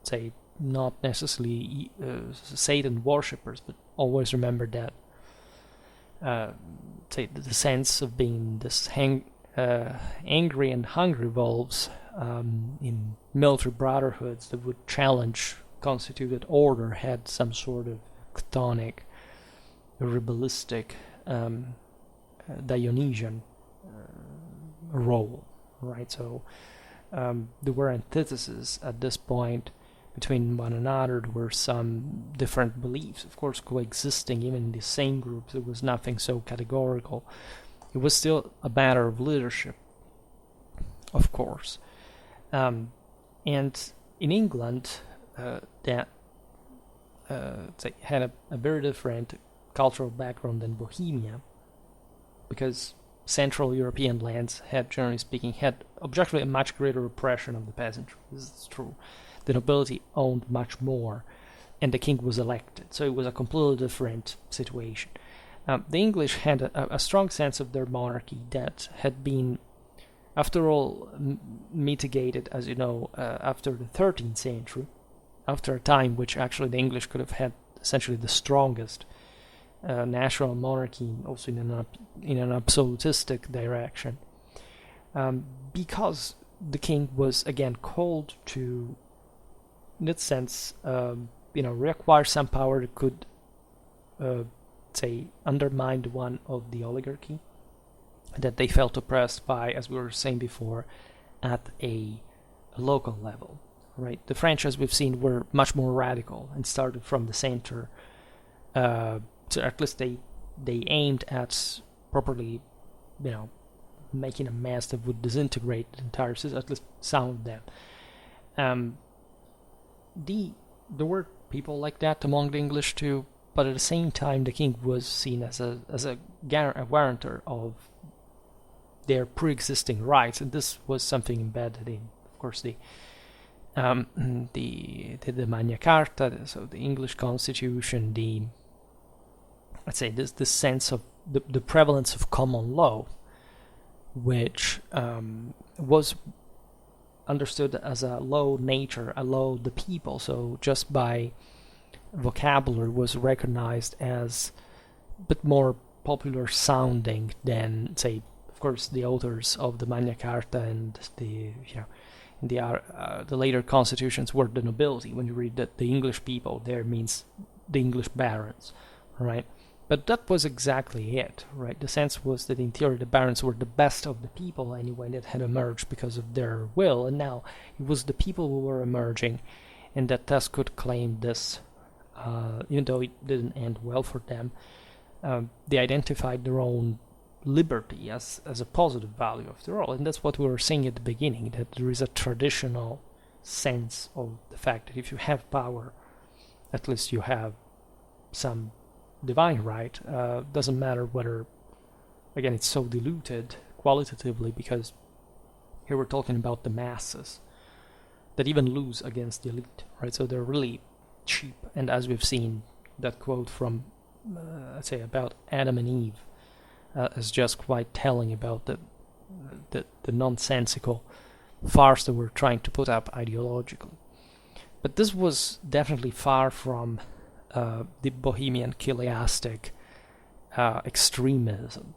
say, not necessarily Satan worshippers, but always remember that say the sense of being this angry and hungry wolves in military brotherhoods that would challenge constituted order had some sort of chthonic, rebellistic, Dionysian role, right? So there were antitheses at this point between one another. There were some different beliefs, of course, coexisting even in the same groups. There was nothing so categorical. It was still a matter of leadership, of course. And in England, that had a very different cultural background than Bohemia, because Central European lands had, generally speaking, had objectively a much greater oppression of the peasantry. This is true. The nobility owned much more, and the king was elected, so it was a completely different situation. The English had a strong sense of their monarchy that had been, after all, mitigated, as you know, after the 13th century, after a time which actually the English could have had essentially the strongest national monarchy, also in an absolutistic direction, because the king was again called to, in that sense, reacquire some power that could, say, undermine the one of the oligarchy that they felt oppressed by, as we were saying before, at a local level. Right, the French, as we've seen, were much more radical and started from the center. So at least they aimed at properly, making a mess that would disintegrate the entire system. At least some of them. There were people like that among the English too, but at the same time, the king was seen as a guarantor of their pre-existing rights, and this was something embedded in, of course, the Magna Carta, so the English Constitution, let's say this sense of the prevalence of common law, which was understood as a law nature, a law of the people. So just by vocabulary was recognized as a bit more popular sounding than, say, of course, the authors of the Magna Carta and the later constitutions were the nobility. When you read that the English people, there means the English barons, right? But that was exactly it, right? The sense was that in theory the barons were the best of the people anyway that had emerged because of their will, and now it was the people who were emerging, and that thus could claim this, even though it didn't end well for them. They identified their own liberty as a positive value after all, and that's what we were saying at the beginning, that there is a traditional sense of the fact that if you have power, at least you have some divine right. Doesn't matter whether, again, it's so diluted qualitatively, because here we're talking about the masses that even lose against the elite, right? So they're really cheap, and as we've seen, that quote from let's say about Adam and Eve is just quite telling about the nonsensical farce that we're trying to put up ideologically. But this was definitely far from the Bohemian chiliastic extremism,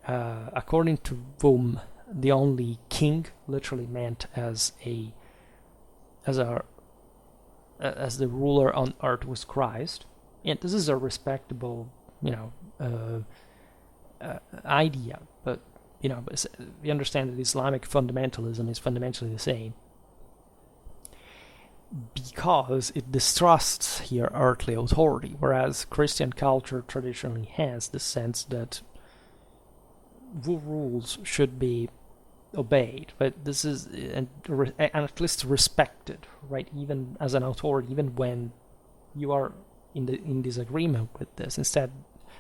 according to whom the only king literally meant as the ruler on earth was Christ, and this is a respectable, idea. But we understand that Islamic fundamentalism is fundamentally the same, because it distrusts here earthly authority, whereas Christian culture traditionally has the sense that rules should be obeyed, but this is and at least respected, right? Even as an authority, even when you are in disagreement with this. Instead,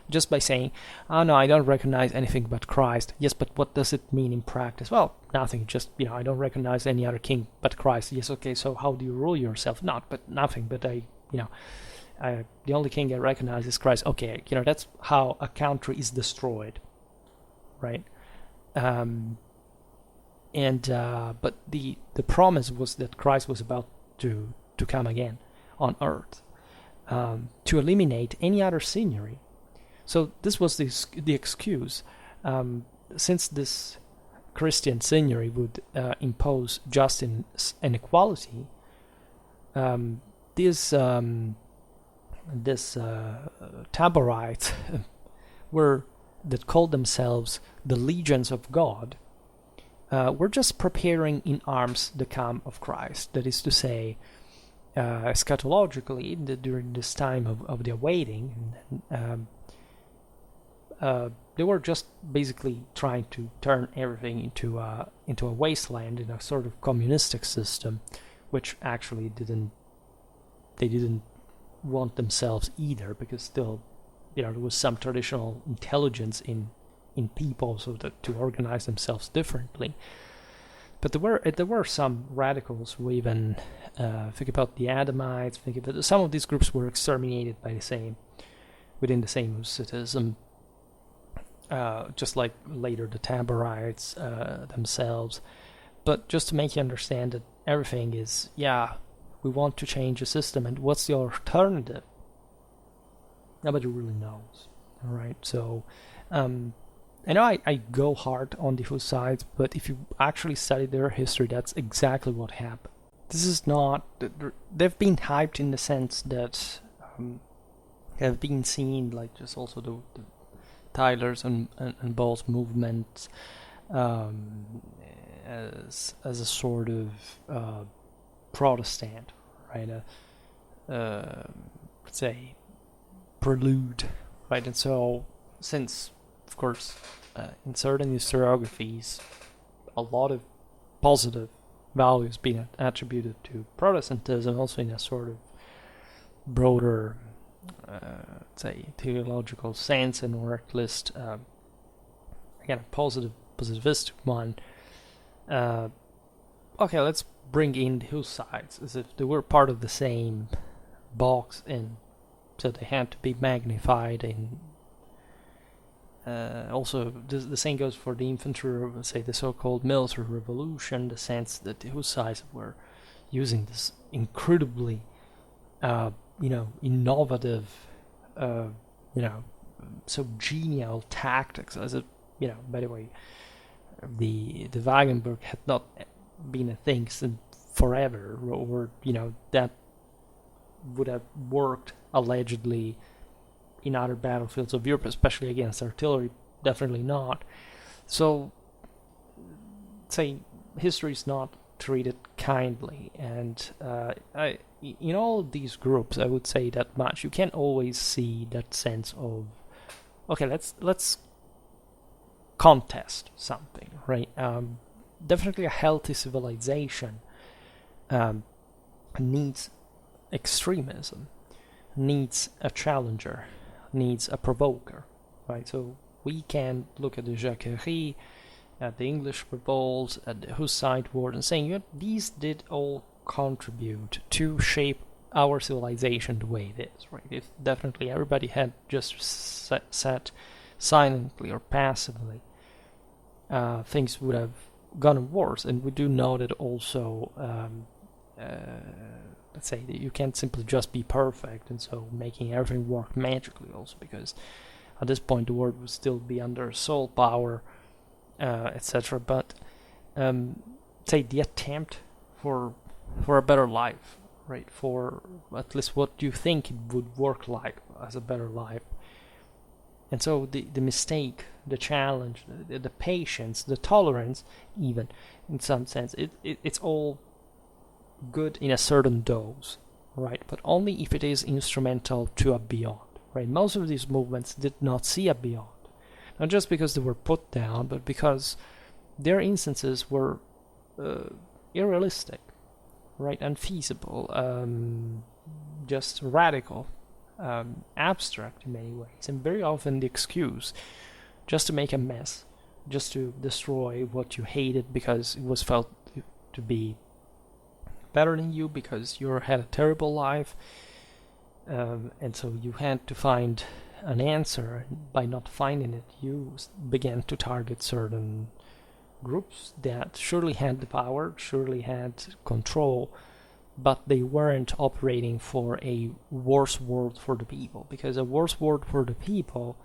just by saying, "Oh no, I don't recognize anything but Christ." Yes, but what does it mean in practice? Well, nothing. Just I don't recognize any other king but Christ. Yes, okay. So how do you rule yourself? Nothing. But the only king I recognize is Christ. Okay, that's how a country is destroyed, right? But the promise was that Christ was about to come again on earth, to eliminate any other signory. So this was the excuse, since this Christian signory would impose justice and equality. This Taborites that called themselves the legions of God, were just preparing in arms the come of Christ. That is to say, eschatologically, during this time of the awaiting, they were just basically trying to turn everything into a wasteland, in a sort of communistic system, which actually they didn't want themselves either, because still, there was some traditional intelligence in people, so that to organize themselves differently. But there were some radicals who even think about the Adamites. Think about some of these groups were exterminated within the same Hussitism. Just like later the Taborites themselves. But just to make you understand that everything is, we want to change the system, and what's the alternative? Nobody really knows. All right, so I know I go hard on the Hussites, but if you actually study their history, that's exactly what happened. This is not... They've been hyped in the sense that have been seen, like just also the Tyler's and Ball's movements as a sort of Protestant, right? Let's say prelude, right? And so, since, of course, in certain historiographies, a lot of positive values being attributed to Protestantism, also in a sort of broader, say, theological sense, and or at least, again, a positivistic one. Okay, let's bring in the Hussites as if they were part of the same box, and so they had to be magnified. And also, the same goes for the infantry, say the so-called military revolution, the sense that the Hussites were using this incredibly, innovative, so genial tactics. As it, by the way, the Wagenburg had not been a thing since forever, or that would have worked allegedly in other battlefields of Europe, especially against artillery. Definitely not. So, say, history is not treated kindly, and in all of these groups, I would say that much. You can't always see that sense of, okay, let's contest something, right? Definitely a healthy civilization needs extremism, needs a challenger, needs a provoker, right? So we can look at the Jacquerie, at the English revolt, at the Hussite war, and saying these did all contribute to shape our civilization the way it is, right? If definitely everybody had just sat silently or passively, things would have gone worse. And we do know that also, let's say that you can't simply just be perfect, and so making everything work magically also, because at this point the world would still be under soul power, etc. But say the attempt for a better life, right? For at least what you think it would work like as a better life. And so the mistake, the challenge, the patience, the tolerance, even in some sense, it's all good in a certain dose, right? But only if it is instrumental to a beyond, right? Most of these movements did not see a beyond, not just because they were put down, but because their instances were unrealistic, right? Unfeasible, just radical, abstract in many ways, and very often the excuse just to make a mess, just to destroy what you hated because it was felt to be better than you, because you had a terrible life, and so you had to find an answer. By not finding it, you began to target certain groups that surely had the power, surely had control, but they weren't operating for a worse world for the people, because a worse world for the people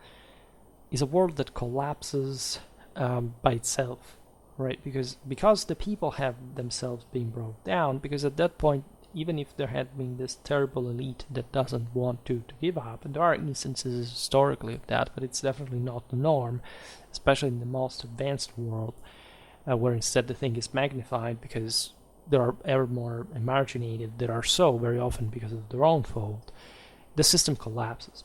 is a world that collapses by itself, right? Because the people have themselves been brought down, because at that point, even if there had been this terrible elite that doesn't want to give up, and there are instances historically of that, but it's definitely not the norm, especially in the most advanced world, where instead the thing is magnified because there are ever more marginated that are so very often because of their own fault. The system collapses.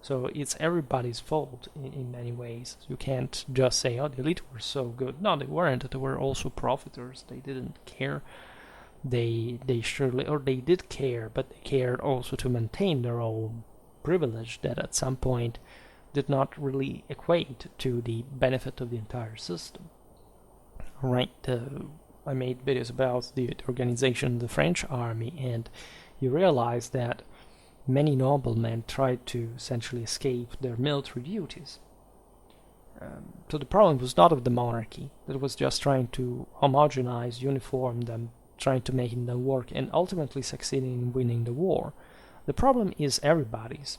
So it's everybody's fault in many ways. You can't just say, oh, the elite were so good. No, they weren't. They were also profiteers. They didn't care. They surely, or they did care, but they cared also to maintain their own privilege that at some point did not really equate to the benefit of the entire system. Right? I made videos about the organization of the French army, and you realize that many noblemen tried to essentially escape their military duties. So the problem was not of the monarchy, that was just trying to homogenize, uniform them, trying to make them work, and ultimately succeeding in winning the war. The problem is everybody's,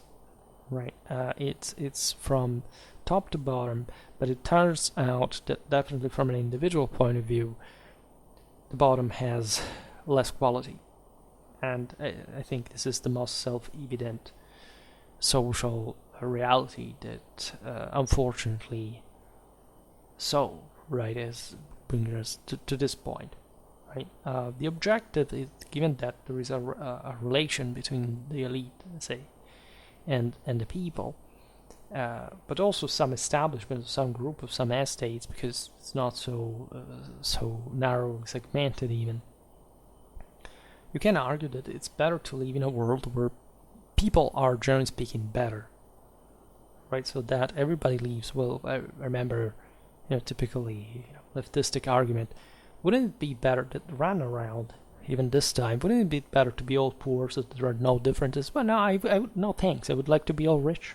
right? It's from top to bottom, but it turns out that definitely from an individual point of view, the bottom has less quality. And I think this is the most self-evident social reality that, unfortunately, so, right, is bringing us to this point, right? The objective is, given that there is a relation between the elite, say, and the people, but also some establishment, some group of some estates, because it's not so narrow segmented even. You can argue that it's better to live in a world where people are, generally speaking, better, right? So that everybody lives well. I remember, typically leftistic argument. Wouldn't it be better that ran around even this time? Wouldn't it be better to be all poor so that there are no differences? Well, no, no thanks. I would like to be all rich.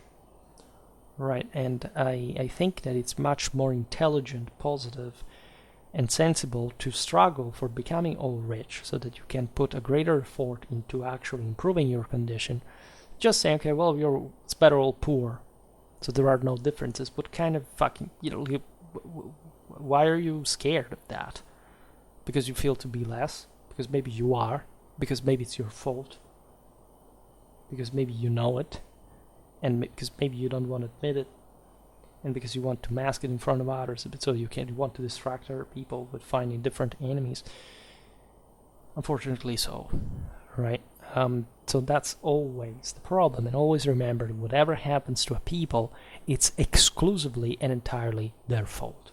Right, and I think that it's much more intelligent, positive, and sensible to struggle for becoming all rich so that you can put a greater effort into actually improving your condition. Just saying, okay, well, it's better all poor, so there are no differences. What kind of fucking, why are you scared of that? Because you feel to be less? Because maybe you are? Because maybe it's your fault? Because maybe you know it? And because maybe you don't want to admit it, and because you want to mask it in front of others, so you want to distract other people with finding different enemies. Unfortunately so, right? So that's always the problem, and always remember that whatever happens to a people, it's exclusively and entirely their fault.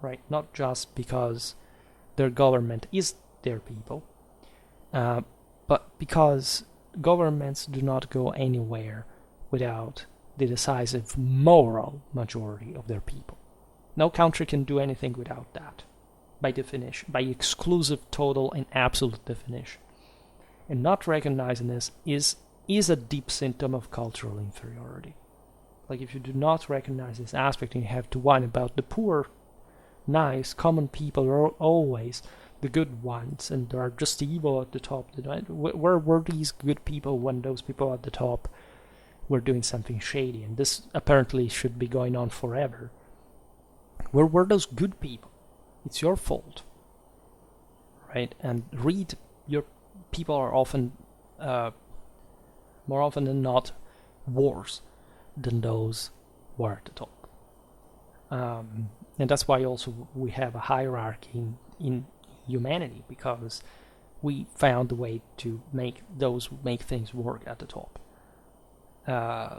Right? Not just because their government is their people, but because governments do not go anywhere without the decisive moral majority of their people. No country can do anything without that, by definition, by exclusive, total, and absolute definition. And not recognizing this is a deep symptom of cultural inferiority. Like, if you do not recognize this aspect and you have to whine about the poor, nice, common people are always the good ones, and there are just evil at the top. Where were these good people when those people at the top were doing something shady? And this apparently should be going on forever. Where were those good people? It's your fault, right? And your people are often, more often than not, worse than those who are at the top. And that's why also we have a hierarchy in humanity, because we found a way to make things work at the top,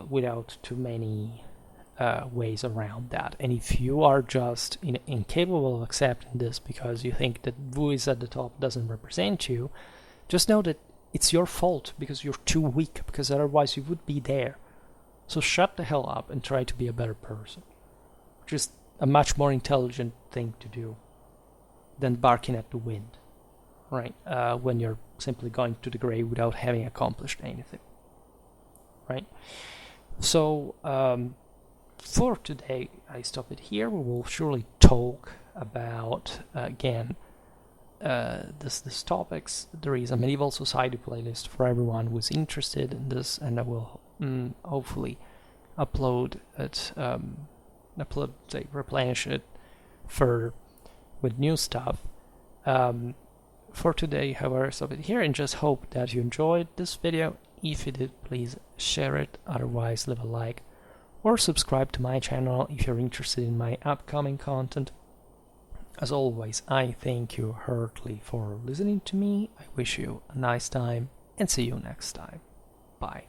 without too many ways around that. And if you are just incapable of accepting this because you think that who is at the top doesn't represent you, just know that it's your fault, because you're too weak, because otherwise you would be there. So shut the hell up and try to be a better person, which is a much more intelligent thing to do than barking at the wind, right? When you're simply going to the grave without having accomplished anything, right? So for today, I stop it here. We will surely talk about again this topics. There is a medieval society playlist for everyone who's interested in this, and I will hopefully replenish it further with new stuff. For today, however, I stop it here and just hope that you enjoyed this video. If you did, please share it. Otherwise, leave a like or subscribe to my channel if you're interested in my upcoming content. As always, I thank you heartily for listening to me. I wish you a nice time and see you next time. Bye.